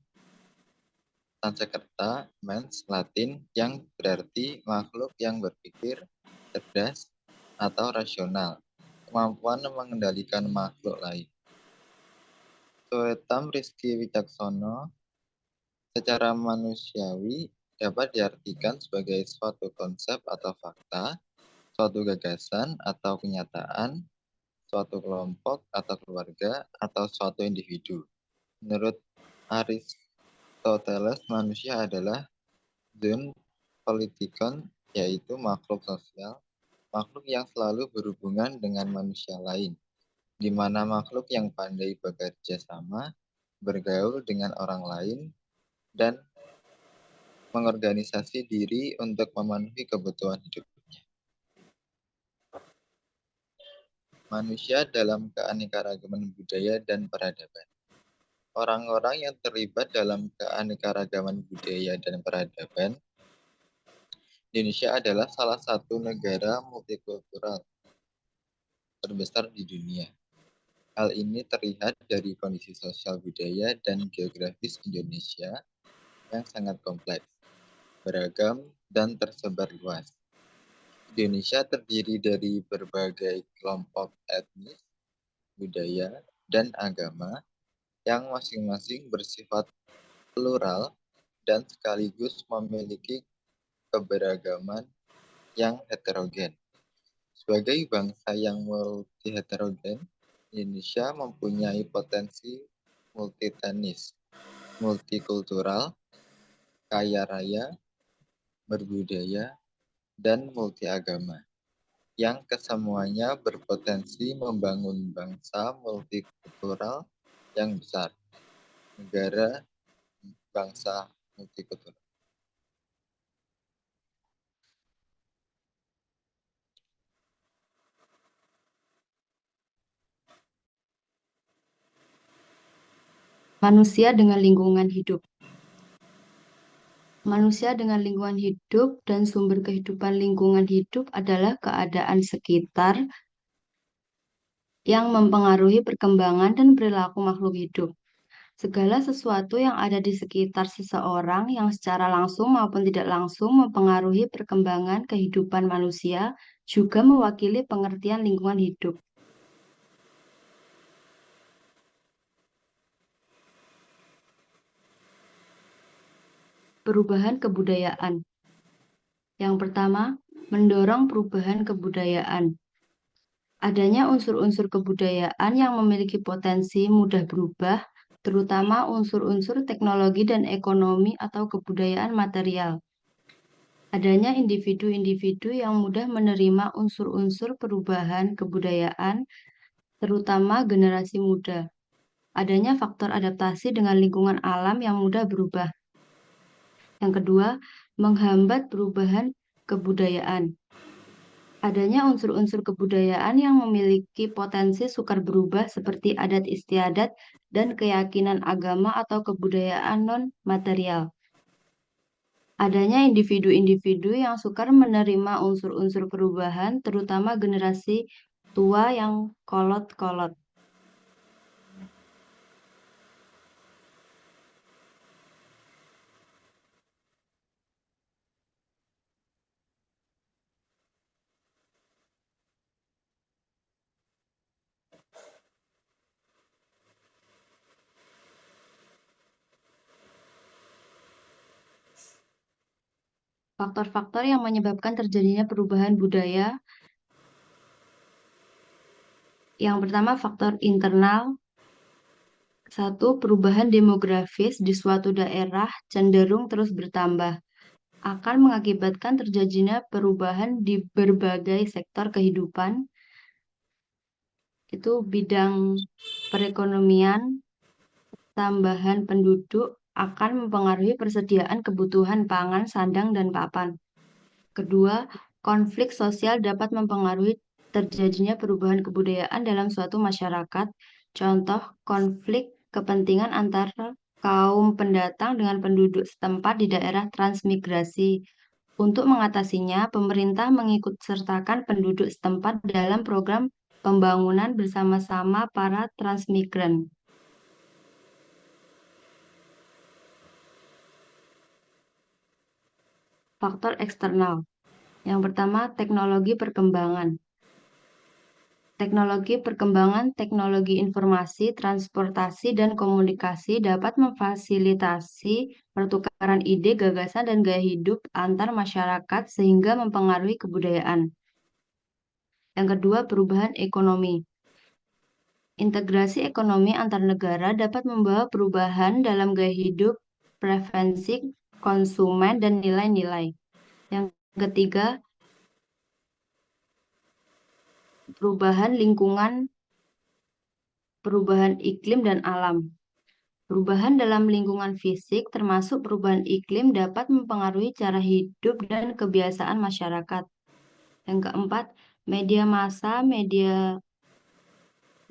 Sanskerta, mens, Latin, yang berarti makhluk yang berpikir, cerdas, atau rasional, kemampuan mengendalikan makhluk lain. Suetam Rizky Wicaksono, secara manusiawi dapat diartikan sebagai suatu konsep atau fakta, suatu gagasan atau kenyataan, suatu kelompok atau keluarga, atau suatu individu. Menurut Aristoteles, manusia adalah zoon politikon, yaitu makhluk sosial, makhluk yang selalu berhubungan dengan manusia lain, di mana makhluk yang pandai bekerja sama, bergaul dengan orang lain, dan mengorganisasi diri untuk memenuhi kebutuhan hidupnya. Manusia dalam keanekaragaman budaya dan peradaban. Orang-orang yang terlibat dalam keanekaragaman budaya dan peradaban, Indonesia adalah salah satu negara multikultural terbesar di dunia. Hal ini terlihat dari kondisi sosial budaya dan geografis Indonesia yang sangat kompleks, beragam, dan tersebar luas. Indonesia terdiri dari berbagai kelompok etnis, budaya, dan agama yang masing-masing bersifat plural dan sekaligus memiliki keberagaman yang heterogen. Sebagai bangsa yang multi-heterogen, Indonesia mempunyai potensi multi-etnis, multikultural, kaya raya, berbudaya, dan multi-agama, yang kesemuanya berpotensi membangun bangsa multikultural yang besar, negara bangsa multikultural. Manusia dengan lingkungan hidup. Manusia dengan lingkungan hidup dan sumber kehidupan lingkungan hidup adalah keadaan sekitar yang mempengaruhi perkembangan dan perilaku makhluk hidup. Segala sesuatu yang ada di sekitar seseorang yang secara langsung maupun tidak langsung mempengaruhi perkembangan kehidupan manusia juga mewakili pengertian lingkungan hidup. Perubahan kebudayaan. Yang pertama, mendorong perubahan kebudayaan. Adanya unsur-unsur kebudayaan yang memiliki potensi mudah berubah, terutama unsur-unsur teknologi dan ekonomi atau kebudayaan material. Adanya individu-individu yang mudah menerima unsur-unsur perubahan kebudayaan, terutama generasi muda. Adanya faktor adaptasi dengan lingkungan alam yang mudah berubah. Yang kedua, menghambat perubahan kebudayaan. Adanya unsur-unsur kebudayaan yang memiliki potensi sukar berubah seperti adat istiadat dan keyakinan agama atau kebudayaan non-material. Adanya individu-individu yang sukar menerima unsur-unsur perubahan, terutama generasi tua yang kolot-kolot. Faktor-faktor yang menyebabkan terjadinya perubahan budaya. Yang pertama, faktor internal. 1. Perubahan demografis di suatu daerah cenderung terus bertambah, akan mengakibatkan terjadinya perubahan di berbagai sektor kehidupan. Itu bidang perekonomian, tambahan penduduk akan mempengaruhi persediaan kebutuhan pangan, sandang, dan papan. Kedua, konflik sosial dapat mempengaruhi terjadinya perubahan kebudayaan dalam suatu masyarakat. Contoh, konflik kepentingan antara kaum pendatang dengan penduduk setempat di daerah transmigrasi. Untuk mengatasinya, pemerintah mengikutsertakan penduduk setempat dalam program pembangunan bersama-sama para transmigran. Faktor eksternal. Yang pertama, teknologi perkembangan. Teknologi perkembangan teknologi informasi, transportasi, dan komunikasi dapat memfasilitasi pertukaran ide, gagasan, dan gaya hidup antar masyarakat sehingga mempengaruhi kebudayaan. Yang kedua, perubahan ekonomi. Integrasi ekonomi antar negara dapat membawa perubahan dalam gaya hidup, preferensi konsumen, dan nilai-nilai. Yang ketiga, perubahan lingkungan, perubahan iklim dan alam. Perubahan dalam lingkungan fisik, termasuk perubahan iklim, dapat mempengaruhi cara hidup dan kebiasaan masyarakat. Yang keempat, media massa, media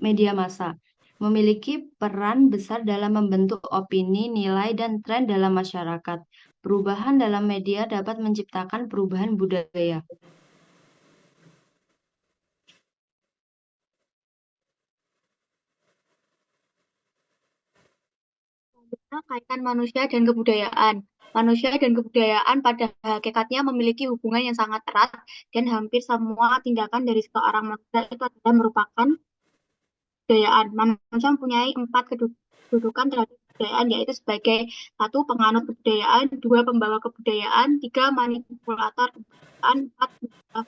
media massa, memiliki peran besar dalam membentuk opini, nilai, dan tren dalam masyarakat. Perubahan dalam media dapat menciptakan perubahan budaya. Kaitan manusia dan kebudayaan. Manusia dan kebudayaan pada hakikatnya memiliki hubungan yang sangat erat dan hampir semua tindakan dari seorang manusia itu adalah merupakan kebudayaan. Manusia mempunyai 4 kedudukan terhadap kebudayaan, yaitu sebagai 1. Penganut kebudayaan, 2. Pembawa kebudayaan, 3. Manipulator kebudayaan, 4.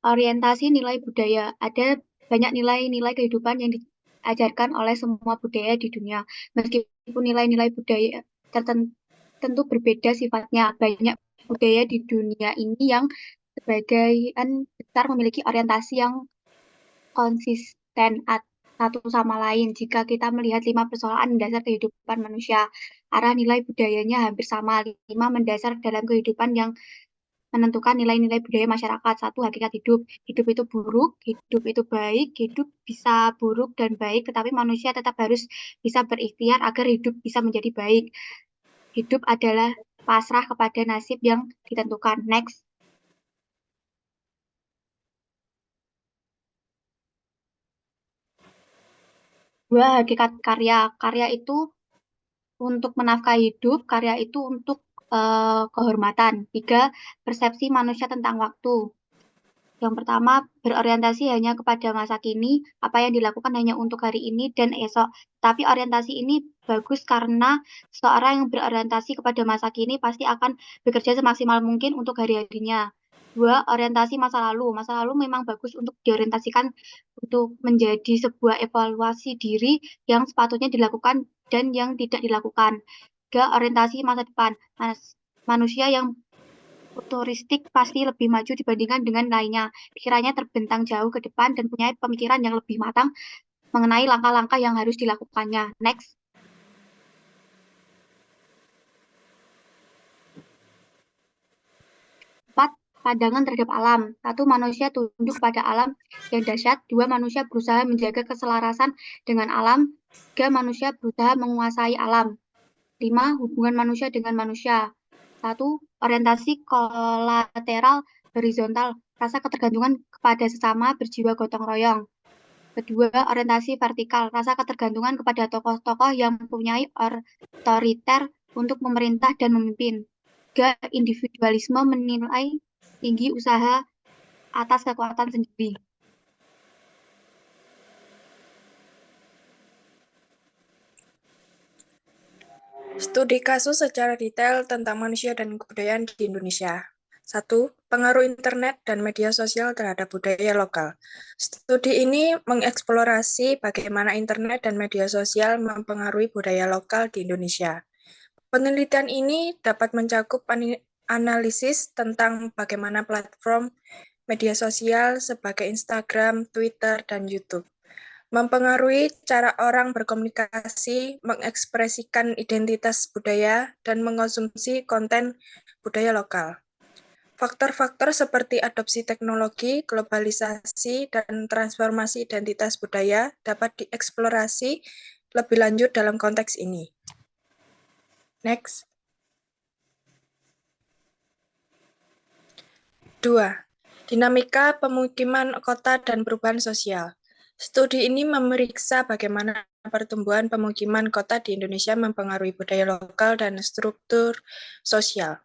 Orientasi nilai budaya. Ada banyak nilai-nilai kehidupan yang diajarkan oleh semua budaya di dunia. Meskipun nilai-nilai budaya tentu berbeda sifatnya. Banyak budaya di dunia ini yang sebagian besar memiliki orientasi yang konsisten satu sama lain. Jika kita melihat 5 persoalan dasar kehidupan manusia, arah nilai budayanya hampir sama. 5 mendasar dalam kehidupan yang menentukan nilai-nilai budaya masyarakat. 1. Hakikat hidup. Hidup itu buruk, hidup itu baik, hidup bisa buruk dan baik, tetapi manusia tetap harus bisa berikhtiar agar hidup bisa menjadi baik. Hidup adalah pasrah kepada nasib yang ditentukan. Next. Dua, hakikat karya. Karya itu untuk menafkahi hidup, karya itu untuk kehormatan. 3. Persepsi manusia tentang waktu. Yang pertama, berorientasi hanya kepada masa kini, apa yang dilakukan hanya untuk hari ini dan esok. Tapi orientasi ini bagus karena seorang yang berorientasi kepada masa kini pasti akan bekerja semaksimal mungkin untuk hari-harinya. 2. Orientasi masa lalu. Masa lalu memang bagus untuk diorientasikan untuk menjadi sebuah evaluasi diri yang sepatutnya dilakukan dan yang tidak dilakukan. 3. Orientasi masa depan. Manusia yang futuristik pasti lebih maju dibandingkan dengan lainnya. Pikirannya terbentang jauh ke depan dan punya pemikiran yang lebih matang mengenai langkah-langkah yang harus dilakukannya. Next. Pandangan terhadap alam. 1. Manusia tunduk pada alam yang dahsyat. 2. Manusia berusaha menjaga keselarasan dengan alam. 3. Manusia berusaha menguasai alam. 5. Hubungan manusia dengan manusia. 1. Orientasi kolateral horizontal. Rasa ketergantungan kepada sesama, berjiwa gotong royong. Kedua, orientasi vertikal. Rasa ketergantungan kepada tokoh-tokoh yang mempunyai otoriter untuk memerintah dan memimpin. 3. Individualisme menilai tinggi usaha atas kekuatan sendiri. Studi kasus secara detail tentang manusia dan kebudayaan di Indonesia. 1. Pengaruh internet dan media sosial terhadap budaya lokal. Studi ini mengeksplorasi bagaimana internet dan media sosial mempengaruhi budaya lokal di Indonesia. Penelitian ini dapat mencakup analisis tentang bagaimana platform media sosial sebagai Instagram, Twitter, dan YouTube mempengaruhi cara orang berkomunikasi, mengekspresikan identitas budaya, dan mengonsumsi konten budaya lokal. Faktor-faktor seperti adopsi teknologi, globalisasi, dan transformasi identitas budaya dapat dieksplorasi lebih lanjut dalam konteks ini. Next. 2. Dinamika pemukiman kota dan perubahan sosial. Studi ini memeriksa bagaimana pertumbuhan pemukiman kota di Indonesia mempengaruhi budaya lokal dan struktur sosial.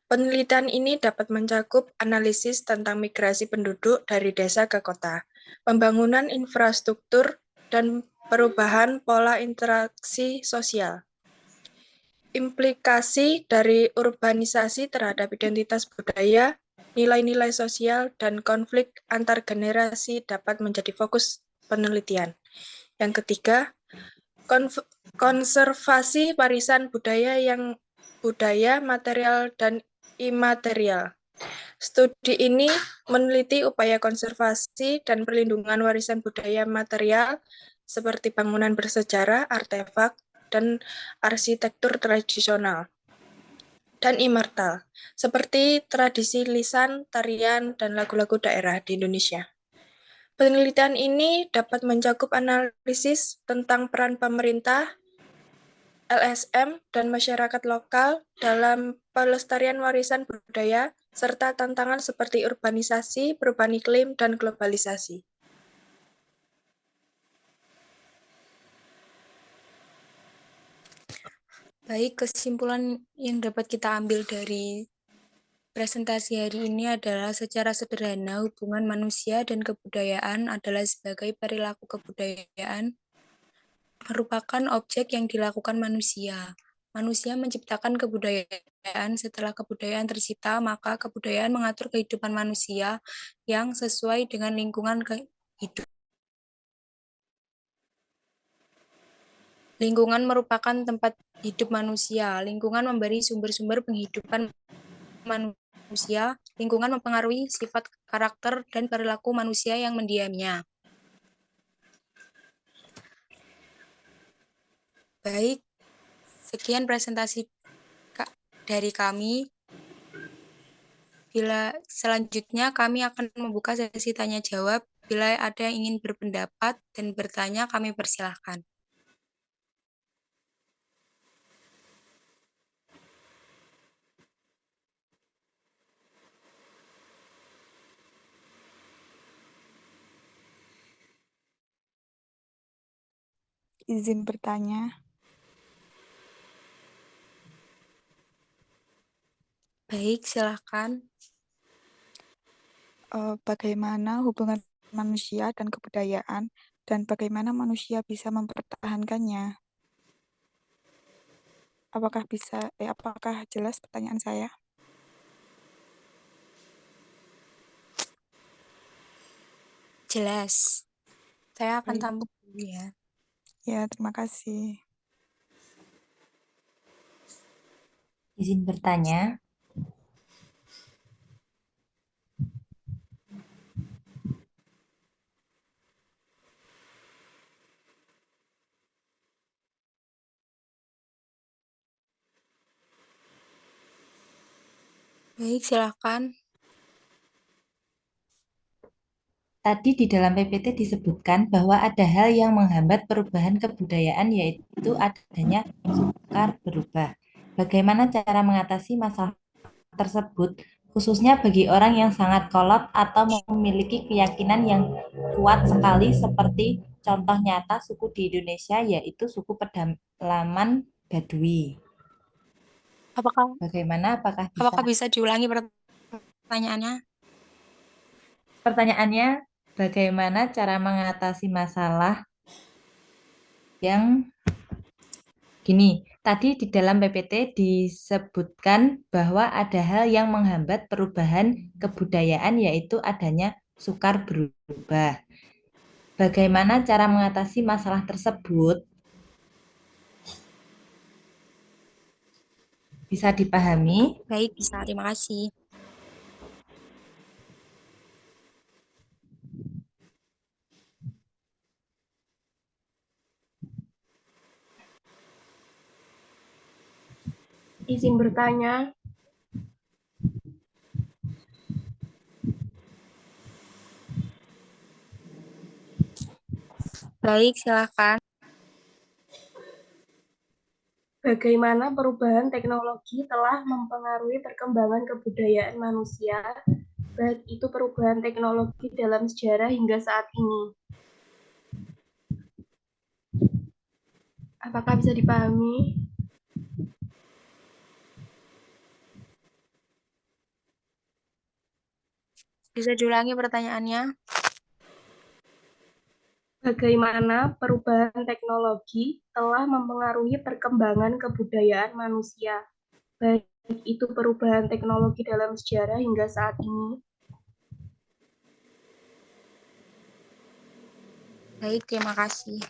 Penelitian ini dapat mencakup analisis tentang migrasi penduduk dari desa ke kota, pembangunan infrastruktur, dan perubahan pola interaksi sosial. Implikasi dari urbanisasi terhadap identitas budaya, nilai-nilai sosial, dan konflik antar generasi dapat menjadi fokus penelitian. Yang ketiga, konservasi warisan budaya yang budaya material dan imaterial. Studi ini meneliti upaya konservasi dan perlindungan warisan budaya material seperti bangunan bersejarah, artefak, dan arsitektur tradisional, dan immortal, seperti tradisi lisan, tarian, dan lagu-lagu daerah di Indonesia. Penelitian ini dapat mencakup analisis tentang peran pemerintah, LSM, dan masyarakat lokal dalam pelestarian warisan budaya, serta tantangan seperti urbanisasi, perubahan iklim, dan globalisasi. Baik, kesimpulan yang dapat kita ambil dari presentasi hari ini adalah secara sederhana hubungan manusia dan kebudayaan adalah sebagai perilaku kebudayaan merupakan objek yang dilakukan manusia. Manusia menciptakan kebudayaan, setelah kebudayaan tercipta, maka kebudayaan mengatur kehidupan manusia yang sesuai dengan lingkungan hidup. Lingkungan merupakan tempat hidup manusia. Lingkungan memberi sumber-sumber penghidupan manusia. Lingkungan mempengaruhi sifat, karakter, dan perilaku manusia yang mendiamnya. Baik, sekian presentasi dari kami. Bila selanjutnya kami akan membuka sesi tanya jawab. Bila ada yang ingin berpendapat dan bertanya, kami persilahkan. Izin bertanya. Baik, silakan. Bagaimana hubungan manusia dan kebudayaan dan bagaimana manusia bisa mempertahankannya? Apakah jelas pertanyaan saya? Jelas. Saya akan Baik. tampung dulu ya. Ya, terima kasih. Izin bertanya. Baik, silakan. Tadi di dalam PPT disebutkan bahwa ada hal yang menghambat perubahan kebudayaan, yaitu adanya sukar berubah. Bagaimana cara mengatasi masalah tersebut, khususnya bagi orang yang sangat kolot atau memiliki keyakinan yang kuat sekali, seperti contoh nyata suku di Indonesia, yaitu suku pedalaman Baduy. Apakah bisa diulangi pertanyaannya? Pertanyaannya, bagaimana cara mengatasi masalah yang gini, tadi di dalam PPT disebutkan bahwa ada hal yang menghambat perubahan kebudayaan, yaitu adanya sukar berubah. Bagaimana cara mengatasi masalah tersebut? Bisa dipahami? Baik, bisa. Terima kasih. Izin bertanya. Baik, silakan. Bagaimana perubahan teknologi telah mempengaruhi perkembangan kebudayaan manusia, baik itu perubahan teknologi dalam sejarah hingga saat ini? Apakah bisa dipahami? Bisa diulangi pertanyaannya? Bagaimana perubahan teknologi telah mempengaruhi perkembangan kebudayaan manusia, baik itu perubahan teknologi dalam sejarah hingga saat ini? Baik, terima kasih.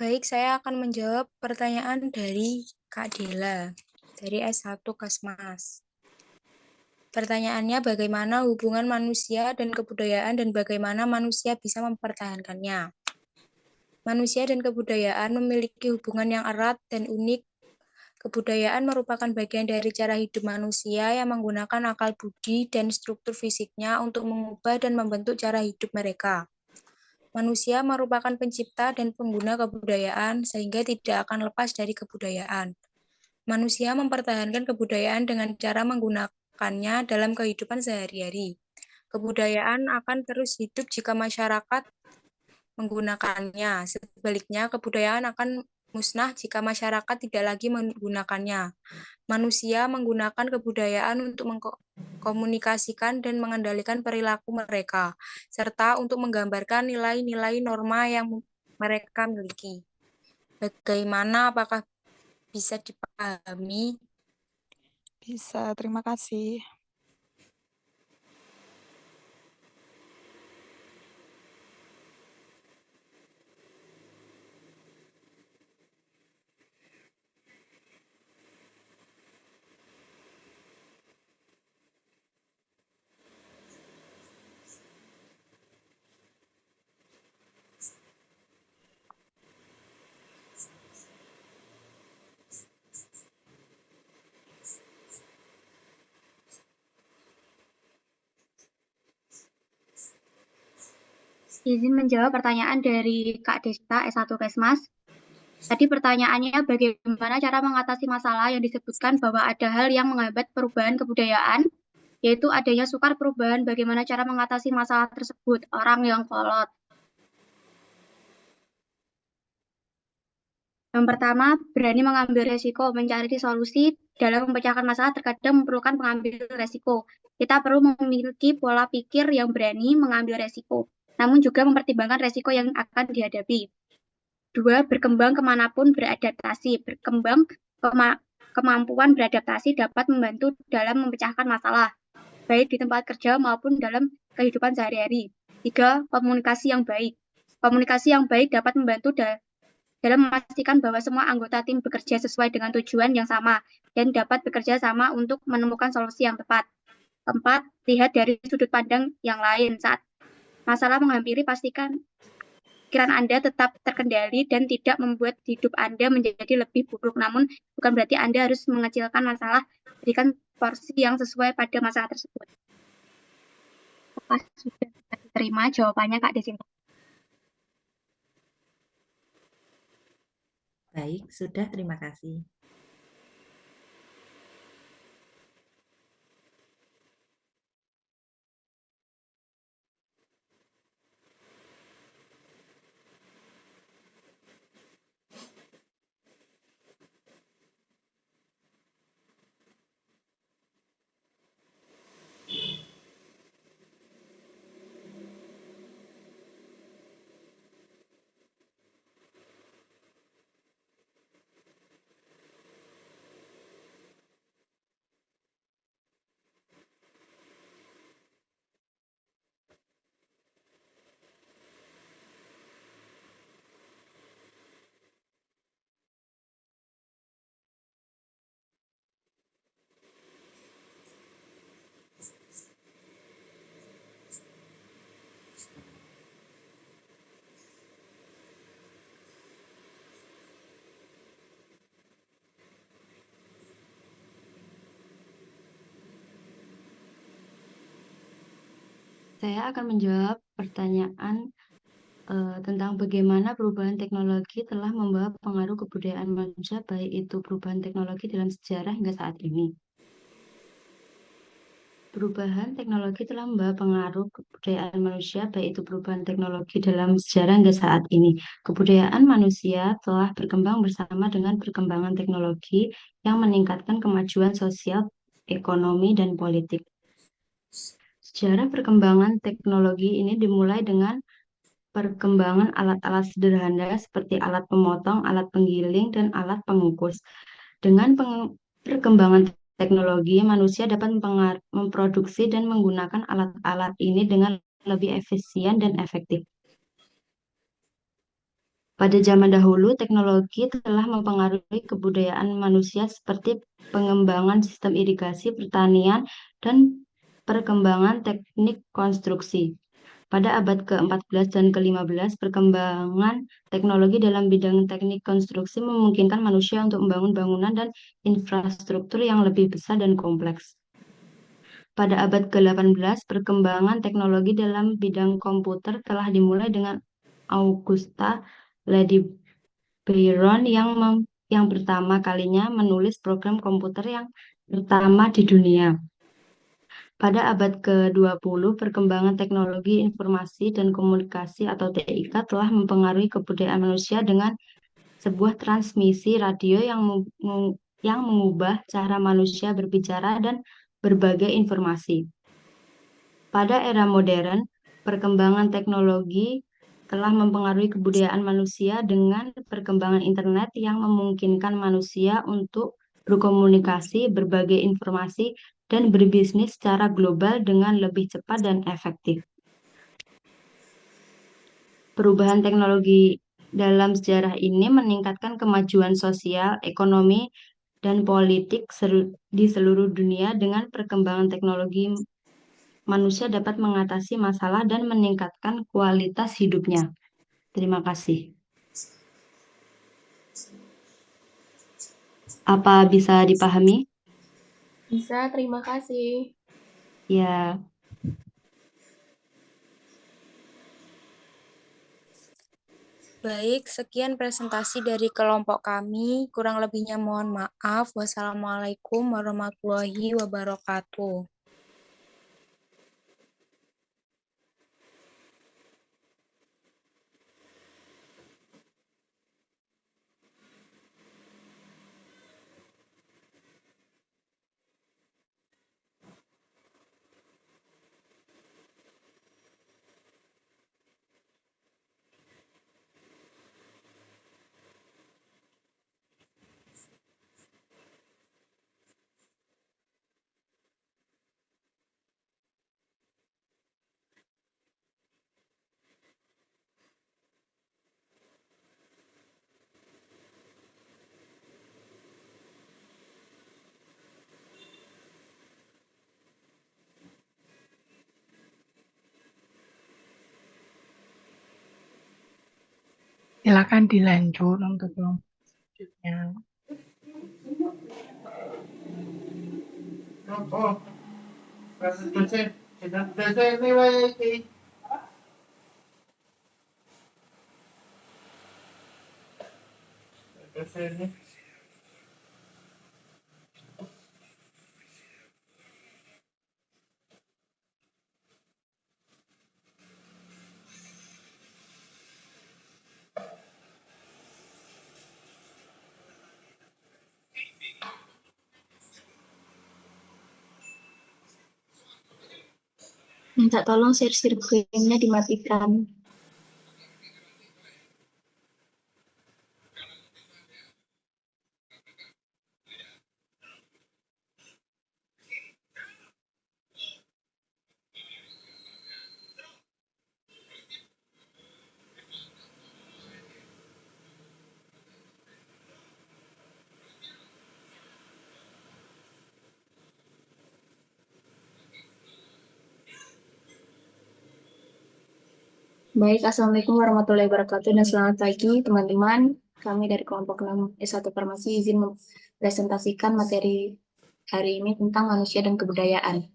Baik, saya akan menjawab pertanyaan dari Kak Dela, dari S1 Kasmas. Pertanyaannya, bagaimana hubungan manusia dan kebudayaan dan bagaimana manusia bisa mempertahankannya? Manusia dan kebudayaan memiliki hubungan yang erat dan unik. Kebudayaan merupakan bagian dari cara hidup manusia yang menggunakan akal budi dan struktur fisiknya untuk mengubah dan membentuk cara hidup mereka. Manusia merupakan pencipta dan pengguna kebudayaan sehingga tidak akan lepas dari kebudayaan. Manusia mempertahankan kebudayaan dengan cara menggunakannya dalam kehidupan sehari-hari. Kebudayaan akan terus hidup jika masyarakat menggunakannya. Sebaliknya, kebudayaan akan musnah jika masyarakat tidak lagi menggunakannya. Manusia menggunakan kebudayaan untuk mengkomunikasikan dan mengendalikan perilaku mereka, serta untuk menggambarkan nilai-nilai norma yang mereka miliki. Bagaimana, apakah bisa dipahami? Bisa, terima kasih. Izin menjawab pertanyaan dari Kak Desta S1 Kesmas. Tadi pertanyaannya bagaimana cara mengatasi masalah yang disebutkan bahwa ada hal yang menghambat perubahan kebudayaan, yaitu adanya sukar perubahan. Bagaimana cara mengatasi masalah tersebut? Orang yang kolot. Yang pertama, berani mengambil resiko, mencari solusi dalam memecahkan masalah terkadang memerlukan pengambil resiko. Kita perlu memiliki pola pikir yang berani mengambil resiko, namun juga mempertimbangkan resiko yang akan dihadapi. 2. Berkembang kemanapun beradaptasi. Kemampuan beradaptasi dapat membantu dalam memecahkan masalah, baik di tempat kerja maupun dalam kehidupan sehari-hari. 3. Komunikasi yang baik. Komunikasi yang baik dapat membantu dalam memastikan bahwa semua anggota tim bekerja sesuai dengan tujuan yang sama dan dapat bekerja sama untuk menemukan solusi yang tepat. 4. Lihat dari sudut pandang yang lain. Saat masalah menghampiri, pastikan pikiran Anda tetap terkendali dan tidak membuat hidup Anda menjadi lebih buruk. Namun, bukan berarti Anda harus mengecilkan masalah, berikan porsi yang sesuai pada masalah tersebut. Apakah sudah diterima jawabannya, Kak Desinta? Baik, sudah, terima kasih. Saya akan menjawab pertanyaan tentang bagaimana perubahan teknologi telah membawa pengaruh kebudayaan manusia, baik itu perubahan teknologi dalam sejarah hingga saat ini. Perubahan teknologi telah membawa pengaruh kebudayaan manusia, baik itu perubahan teknologi dalam sejarah hingga saat ini. Kebudayaan manusia telah berkembang bersama dengan perkembangan teknologi yang meningkatkan kemajuan sosial, ekonomi, dan politik. Sejarah perkembangan teknologi ini dimulai dengan perkembangan alat-alat sederhana seperti alat pemotong, alat penggiling, dan alat pengukus. Dengan perkembangan teknologi, manusia dapat memproduksi dan menggunakan alat-alat ini dengan lebih efisien dan efektif. Pada zaman dahulu, teknologi telah mempengaruhi kebudayaan manusia seperti pengembangan sistem irigasi, pertanian, dan perkembangan teknik konstruksi. Pada abad ke-14 dan ke-15, perkembangan teknologi dalam bidang teknik konstruksi memungkinkan manusia untuk membangun bangunan dan infrastruktur yang lebih besar dan kompleks. Pada abad ke-18, perkembangan teknologi dalam bidang komputer telah dimulai dengan Augusta Lady Byron yang pertama kalinya menulis program komputer yang pertama di dunia. Pada abad ke-20, perkembangan teknologi informasi dan komunikasi atau TIK telah mempengaruhi kebudayaan manusia dengan sebuah transmisi radio yang mengubah cara manusia berbicara dan berbagai informasi. Pada era modern, perkembangan teknologi telah mempengaruhi kebudayaan manusia dengan perkembangan internet yang memungkinkan manusia untuk berkomunikasi, berbagai informasi, dan berbisnis secara global dengan lebih cepat dan efektif. Perubahan teknologi dalam sejarah ini meningkatkan kemajuan sosial, ekonomi, dan politik di seluruh dunia. Dengan perkembangan teknologi, manusia dapat mengatasi masalah dan meningkatkan kualitas hidupnya. Terima kasih. Apa bisa dipahami? Bisa, terima kasih. Ya. Baik, sekian presentasi dari kelompok kami. Kurang lebihnya mohon maaf. Wassalamualaikum warahmatullahi wabarakatuh. Silakan dilanjut untuk kelompok selanjutnya. Minta tolong share screen-nya dimatikan. Baik, Assalamualaikum warahmatullahi wabarakatuh dan selamat pagi teman-teman. Kami dari kelompok 6 S1 Farmasi izin mempresentasikan materi hari ini tentang manusia dan kebudayaan.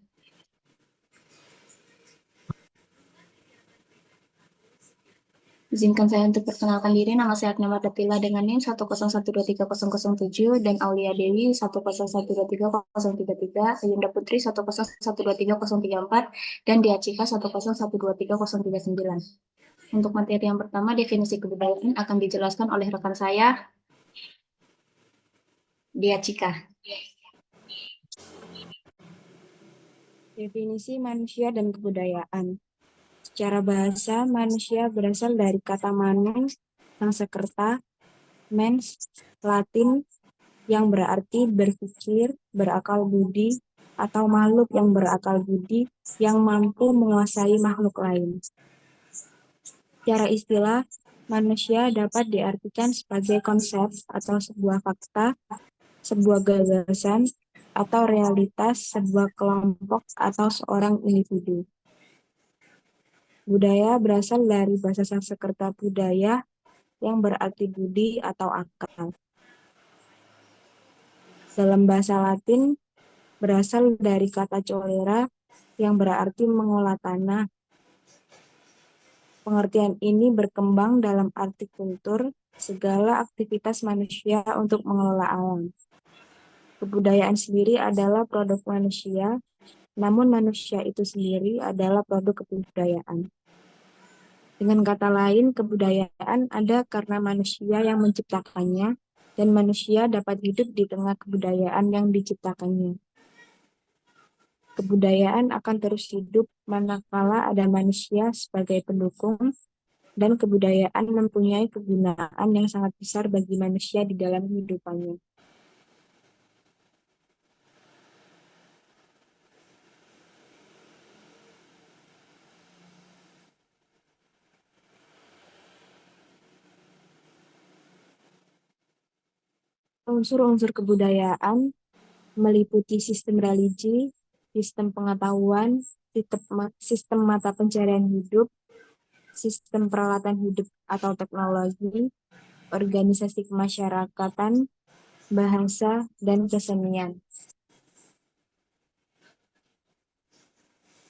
Izinkan saya untuk perkenalkan diri. Nama saya Agna Mardatila dengan NIM 101230007 dan Aulia Dewi 101230033, Ayunda Putri 101230034, dan Dia Cika 101230039. Untuk materi yang pertama, definisi kebudayaan akan dijelaskan oleh rekan saya, Dia Cika. Definisi manusia dan kebudayaan. Secara bahasa, manusia berasal dari kata manus, Sanskerta, mens, Latin, yang berarti berpikir, berakal budi, atau makhluk yang berakal budi yang mampu menguasai makhluk lain. Secara istilah, manusia dapat diartikan sebagai konsep atau sebuah fakta, sebuah gagasan, atau realitas sebuah kelompok atau seorang individu. Budaya berasal dari bahasa Sanskerta budaya yang berarti budi atau akal. Dalam bahasa Latin berasal dari kata colera yang berarti mengolah tanah. Pengertian ini berkembang dalam arti kultur, segala aktivitas manusia untuk mengelola alam. Kebudayaan sendiri adalah produk manusia, namun manusia itu sendiri adalah produk kebudayaan. Dengan kata lain, kebudayaan ada karena manusia yang menciptakannya, dan manusia dapat hidup di tengah kebudayaan yang diciptakannya. Kebudayaan akan terus hidup manakala ada manusia sebagai pendukung, dan kebudayaan mempunyai kegunaan yang sangat besar bagi manusia di dalam kehidupannya. Unsur-unsur kebudayaan meliputi sistem religi, sistem pengetahuan, sistem mata pencarian hidup, sistem peralatan hidup atau teknologi, organisasi kemasyarakatan, bahasa, dan kesenian.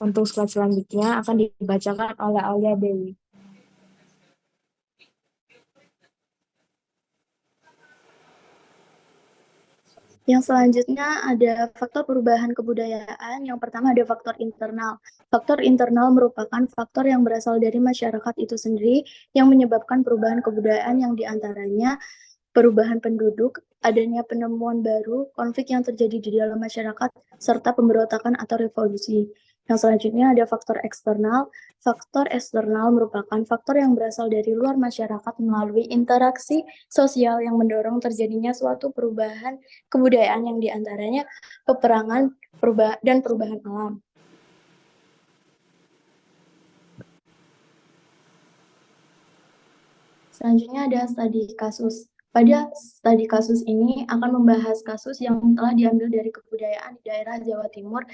Untuk slide selanjutnya akan dibacakan oleh Aulia Dewi. Yang selanjutnya ada faktor perubahan kebudayaan. Yang pertama ada faktor internal. Faktor internal merupakan faktor yang berasal dari masyarakat itu sendiri yang menyebabkan perubahan kebudayaan yang diantaranya perubahan penduduk, adanya penemuan baru, konflik yang terjadi di dalam masyarakat, serta pemberontakan atau revolusi. Yang selanjutnya ada faktor eksternal. Faktor eksternal merupakan faktor yang berasal dari luar masyarakat melalui interaksi sosial yang mendorong terjadinya suatu perubahan kebudayaan yang diantaranya peperangan dan perubahan alam. Selanjutnya ada studi kasus. Pada studi kasus ini akan membahas kasus yang telah diambil dari kebudayaan di daerah Jawa Timur.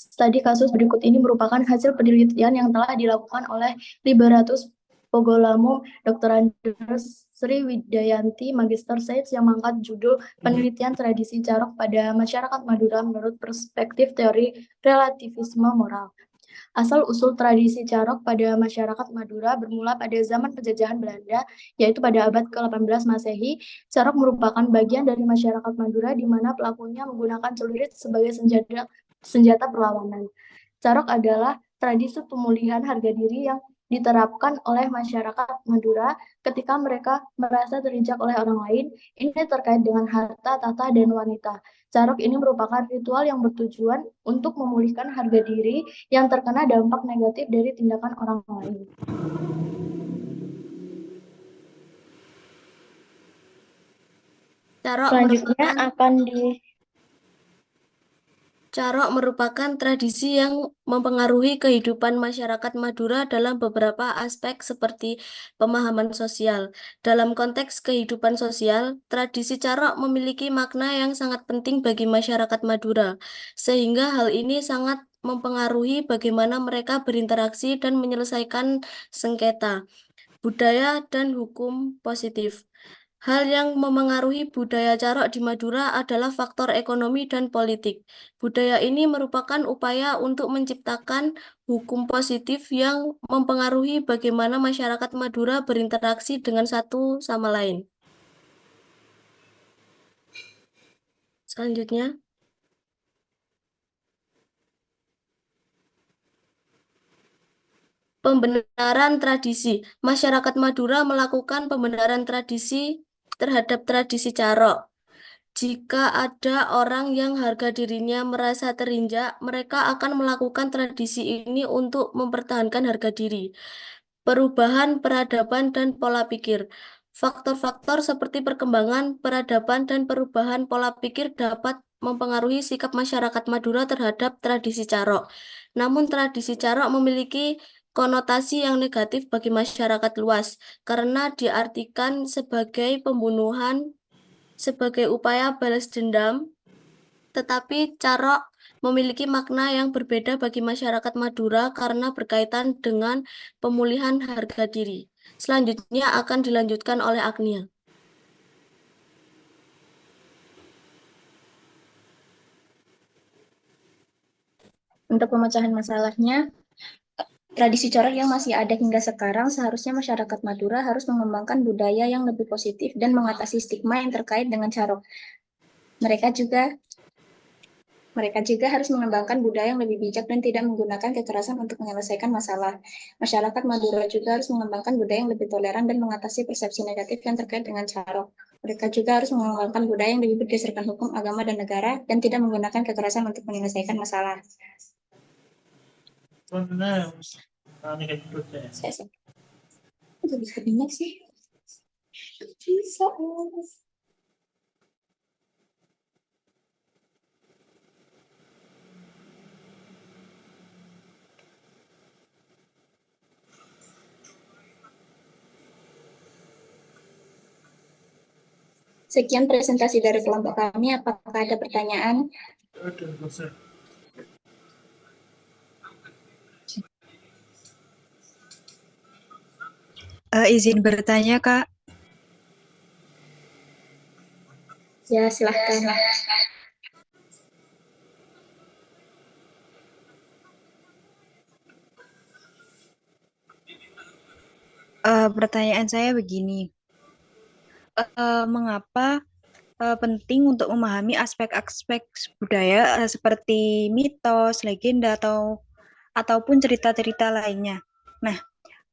Studi kasus berikut ini merupakan hasil penelitian yang telah dilakukan oleh Liberatus Pogolamu, Dr. Sri Widayanti, Magister Sains yang mengangkat judul Penelitian Tradisi Carok pada Masyarakat Madura menurut Perspektif Teori Relativisme Moral. Asal-usul tradisi carok pada masyarakat Madura bermula pada zaman penjajahan Belanda, yaitu pada abad ke-18 Masehi. Carok merupakan bagian dari masyarakat Madura di mana pelakunya menggunakan celurit sebagai senjata perlawanan. Carok adalah tradisi pemulihan harga diri yang diterapkan oleh masyarakat Madura ketika mereka merasa terinjak oleh orang lain. Ini terkait dengan harta, tahta, dan wanita. Carok ini merupakan ritual yang bertujuan untuk memulihkan harga diri yang terkena dampak negatif dari tindakan orang lain. Carok merupakan tradisi yang mempengaruhi kehidupan masyarakat Madura dalam beberapa aspek seperti pemahaman sosial. Dalam konteks kehidupan sosial, tradisi carok memiliki makna yang sangat penting bagi masyarakat Madura, sehingga hal ini sangat mempengaruhi bagaimana mereka berinteraksi dan menyelesaikan sengketa. Budaya dan hukum positif. Hal yang memengaruhi budaya carok di Madura adalah faktor ekonomi dan politik. Budaya ini merupakan upaya untuk menciptakan hukum positif yang mempengaruhi bagaimana masyarakat Madura berinteraksi dengan satu sama lain. Selanjutnya, pembenaran tradisi. Masyarakat Madura melakukan pembenaran tradisi terhadap tradisi carok. Jika ada orang yang harga dirinya merasa terinjak, mereka akan melakukan tradisi ini untuk mempertahankan harga diri. Perubahan peradaban dan pola pikir. Faktor-faktor seperti perkembangan peradaban dan perubahan pola pikir dapat mempengaruhi sikap masyarakat Madura terhadap tradisi carok. Namun tradisi carok memiliki konotasi yang negatif bagi masyarakat luas karena diartikan sebagai pembunuhan sebagai upaya balas dendam, tetapi carok memiliki makna yang berbeda bagi masyarakat Madura karena berkaitan dengan pemulihan harga diri. Selanjutnya akan dilanjutkan oleh Agnia. Untuk pemecahan masalahnya, tradisi corak yang masih ada hingga sekarang, seharusnya masyarakat Madura harus mengembangkan budaya yang lebih positif dan mengatasi stigma yang terkait dengan carok. Mereka juga harus mengembangkan budaya yang lebih bijak dan tidak menggunakan kekerasan untuk menyelesaikan masalah. Masyarakat Madura juga harus mengembangkan budaya yang lebih toleran dan mengatasi persepsi negatif yang terkait dengan carok. Mereka juga harus mengembangkan budaya yang lebih berdasarkan hukum, agama, dan negara, dan tidak menggunakan kekerasan untuk menyelesaikan masalah. Itu bisa banyak sih. Bisa. Sekian presentasi dari kelompok kami. Apakah ada pertanyaan? Izin bertanya, Kak. Ya, silahkan. Pertanyaan saya begini. Mengapa penting untuk memahami aspek-aspek budaya seperti mitos, legenda, ataupun cerita-cerita lainnya? Nah,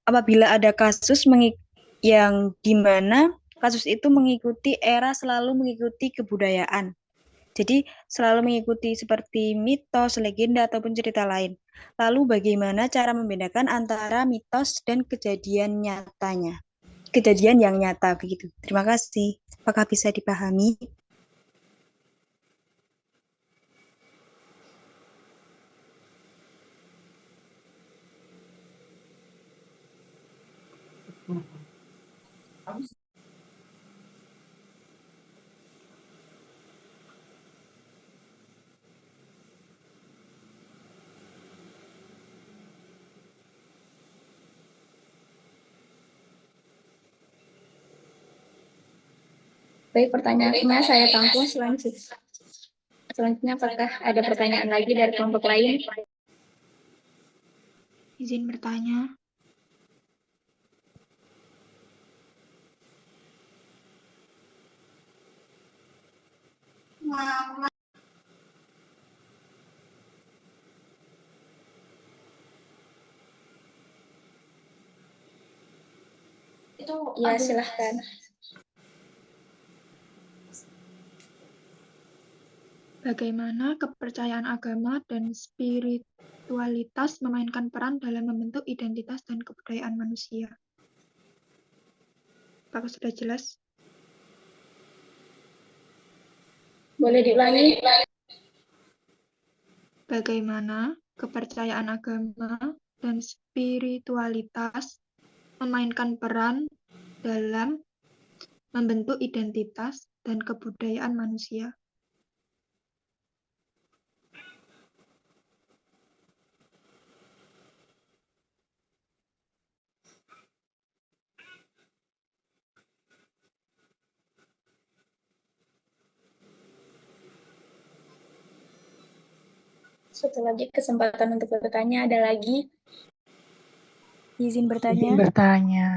apabila ada kasus yang di mana kasus itu mengikuti era selalu mengikuti kebudayaan. Jadi selalu mengikuti seperti mitos, legenda, ataupun cerita lain. Lalu bagaimana cara membedakan antara mitos dan kejadian nyatanya? Kejadian yang nyata begitu. Terima kasih. Apakah bisa dipahami? Baik, pertanyaannya saya tampung. Selanjutnya, apakah ada pertanyaan lagi dari kelompok lain? Izin bertanya. Ya, silahkan. Bagaimana kepercayaan agama dan spiritualitas memainkan peran dalam membentuk identitas dan kebudayaan manusia? Apakah sudah jelas? Boleh diulangi? Bagaimana kepercayaan agama dan spiritualitas memainkan peran dalam membentuk identitas dan kebudayaan manusia? Satu lagi kesempatan untuk bertanya, ada lagi? Izin bertanya. Izin bertanya.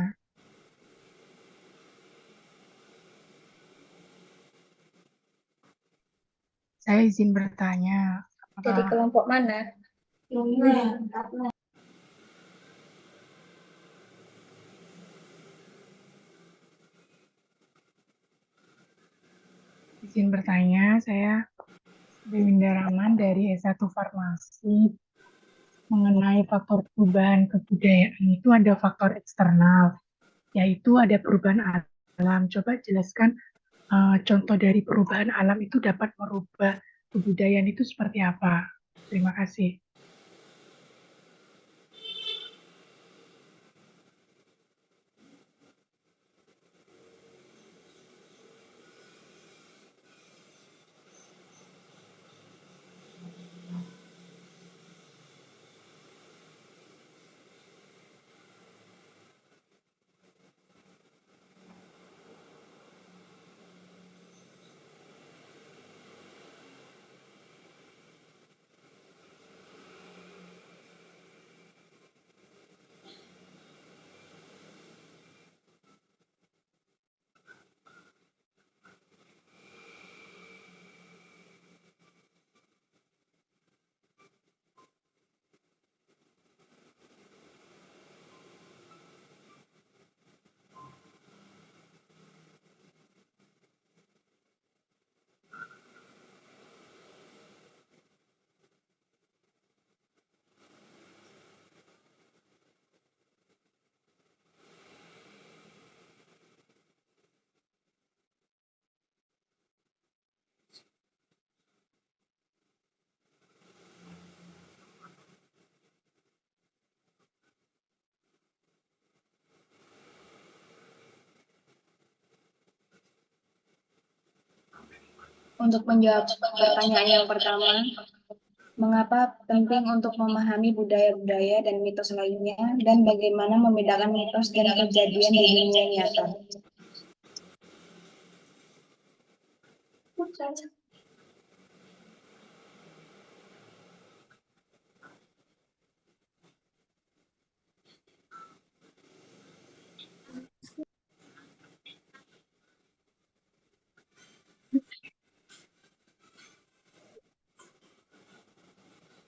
Saya izin bertanya. Dari kelompok mana? Izin bertanya, saya Dewinda Rahman dari S1 Farmasi. Mengenai faktor perubahan kebudayaan itu ada faktor eksternal, yaitu ada perubahan alam. Coba jelaskan contoh dari perubahan alam itu dapat merubah kebudayaan itu seperti apa? Terima kasih. Untuk menjawab pertanyaan yang pertama, mengapa penting untuk memahami budaya-budaya dan mitos lainnya, dan bagaimana membedakan mitos dan kejadian di dunia nyata?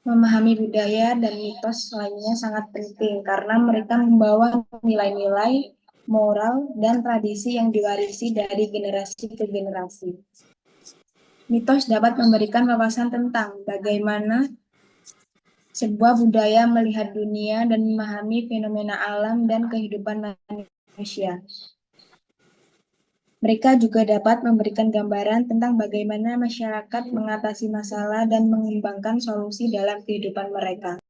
Memahami budaya dan mitos lainnya sangat penting karena mereka membawa nilai-nilai, moral, dan tradisi yang diwarisi dari generasi ke generasi. Mitos dapat memberikan wawasan tentang bagaimana sebuah budaya melihat dunia dan memahami fenomena alam dan kehidupan manusia. Mereka juga dapat memberikan gambaran tentang bagaimana masyarakat mengatasi masalah dan mengembangkan solusi dalam kehidupan mereka.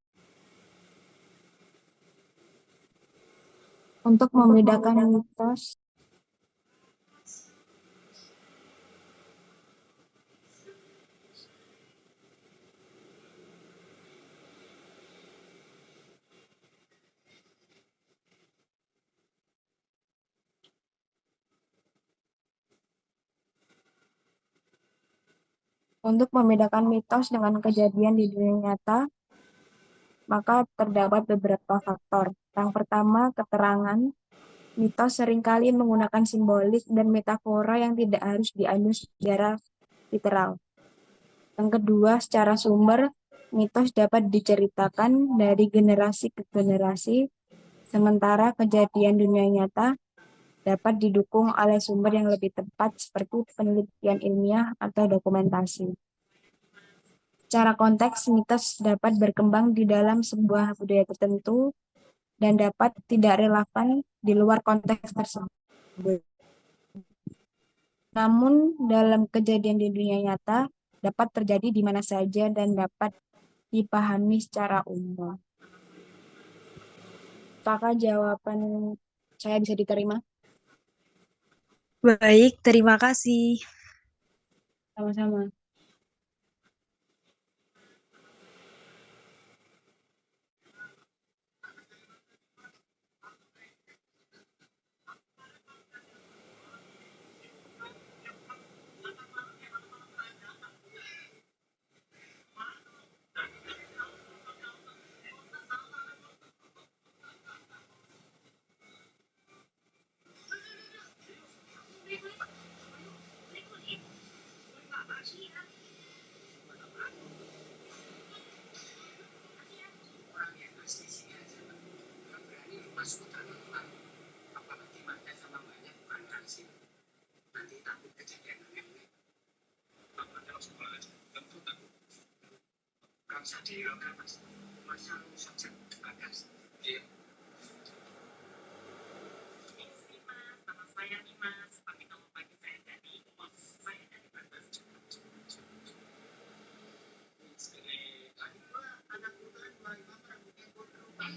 Untuk membedakan mitos, dengan kejadian di dunia nyata, maka terdapat beberapa faktor. Yang pertama, keterangan. Mitos seringkali menggunakan simbolik dan metafora yang tidak harus diambil secara literal. Yang kedua, secara sumber, mitos dapat diceritakan dari generasi ke generasi, sementara kejadian dunia nyata dapat didukung oleh sumber yang lebih tepat seperti penelitian ilmiah atau dokumentasi. Secara konteks, mitos dapat berkembang di dalam sebuah budaya tertentu dan dapat tidak relevan di luar konteks tersebut. Namun, dalam kejadian di dunia nyata, dapat terjadi di mana saja dan dapat dipahami secara umum. Apakah jawaban saya bisa diterima? Baik, terima kasih. Sama-sama. Mas udah kenal, apalagi Mbaknya sama Mbaknya bukan Ransi. Nanti takut kejadian aneh-aneh. Apa dalam sekolah aja, tentu takut. Kan saya dihilang Mas, masa subjek bagas. Iya. Sama saya nih Mas, tapi kalau pagi saya dari Mas, saya dari Batas. Anak muda mulai rambutnya berubah.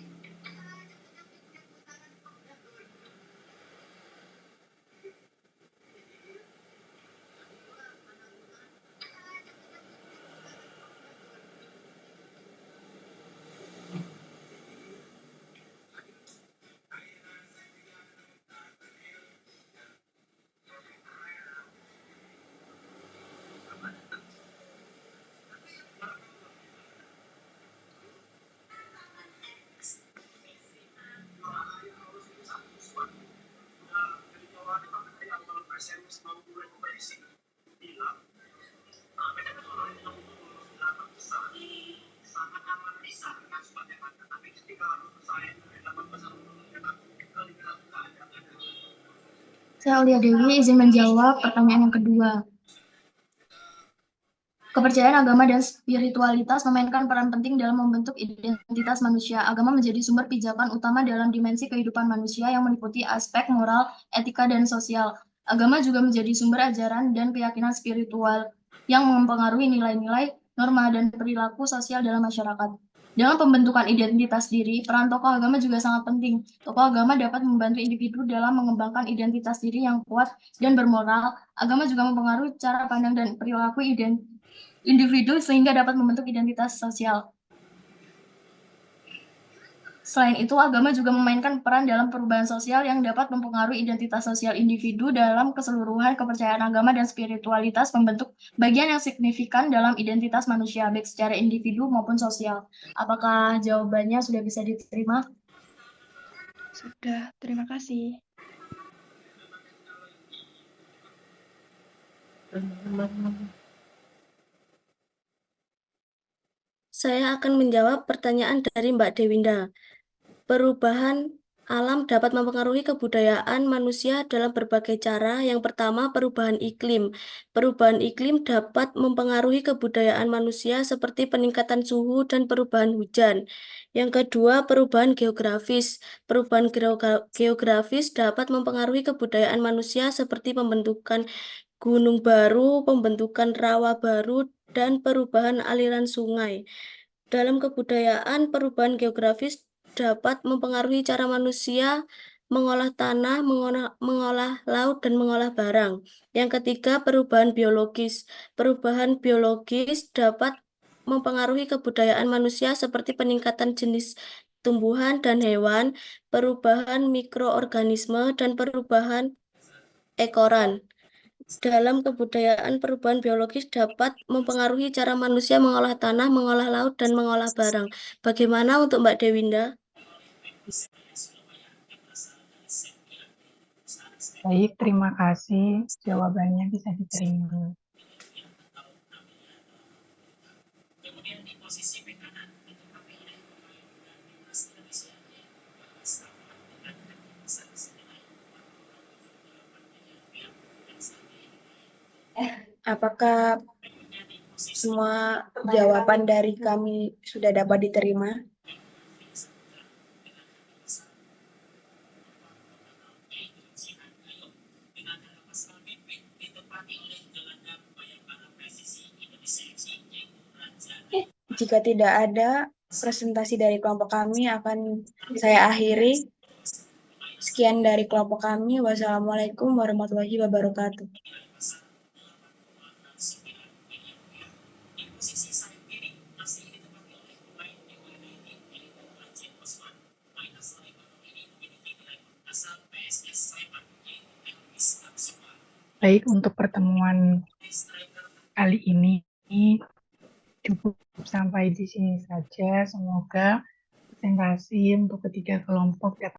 Saya Aulia Dewi izin menjawab pertanyaan yang kedua. Kepercayaan agama dan spiritualitas memainkan peran penting dalam membentuk identitas manusia. Agama menjadi sumber pijakan utama dalam dimensi kehidupan manusia yang meliputi aspek moral, etika, dan sosial. Agama juga menjadi sumber ajaran dan keyakinan spiritual yang mempengaruhi nilai-nilai, norma, dan perilaku sosial dalam masyarakat. Dalam pembentukan identitas diri, peran tokoh agama juga sangat penting. Tokoh agama dapat membantu individu dalam mengembangkan identitas diri yang kuat dan bermoral. Agama juga mempengaruhi cara pandang dan perilaku individu sehingga dapat membentuk identitas sosial. Selain itu, agama juga memainkan peran dalam perubahan sosial yang dapat mempengaruhi identitas sosial individu. Dalam keseluruhan, kepercayaan agama dan spiritualitas membentuk bagian yang signifikan dalam identitas manusia, baik secara individu maupun sosial. Apakah jawabannya sudah bisa diterima? Sudah, terima kasih. Saya akan menjawab pertanyaan dari Mbak Dewinda. Perubahan alam dapat mempengaruhi kebudayaan manusia dalam berbagai cara. Yang pertama, perubahan iklim. Perubahan iklim dapat mempengaruhi kebudayaan manusia seperti peningkatan suhu dan perubahan hujan. Yang kedua, perubahan geografis. Perubahan geografis dapat mempengaruhi kebudayaan manusia seperti pembentukan gunung baru, pembentukan rawa baru, dan perubahan aliran sungai. Dalam kebudayaan, perubahan geografis dapat mempengaruhi cara manusia mengolah tanah, mengolah laut, dan mengolah barang. Yang ketiga, perubahan biologis. Perubahan biologis dapat mempengaruhi kebudayaan manusia seperti peningkatan jenis tumbuhan dan hewan, perubahan mikroorganisme, dan perubahan ekoran. Dalam kebudayaan, perubahan biologis dapat mempengaruhi cara manusia mengolah tanah, mengolah laut, dan mengolah barang. Bagaimana untuk Mbak Dewinda? Baik, terima kasih. Jawabannya bisa diterima. Apakah semua jawaban dari kami sudah dapat diterima? Jika tidak ada presentasi dari kelompok kami, akan saya akhiri. Sekian dari kelompok kami. Wassalamualaikum warahmatullahi wabarakatuh. Baik, untuk pertemuan kali ini cukup sampai di sini saja. Semoga presentasi untuk ketiga kelompok dapat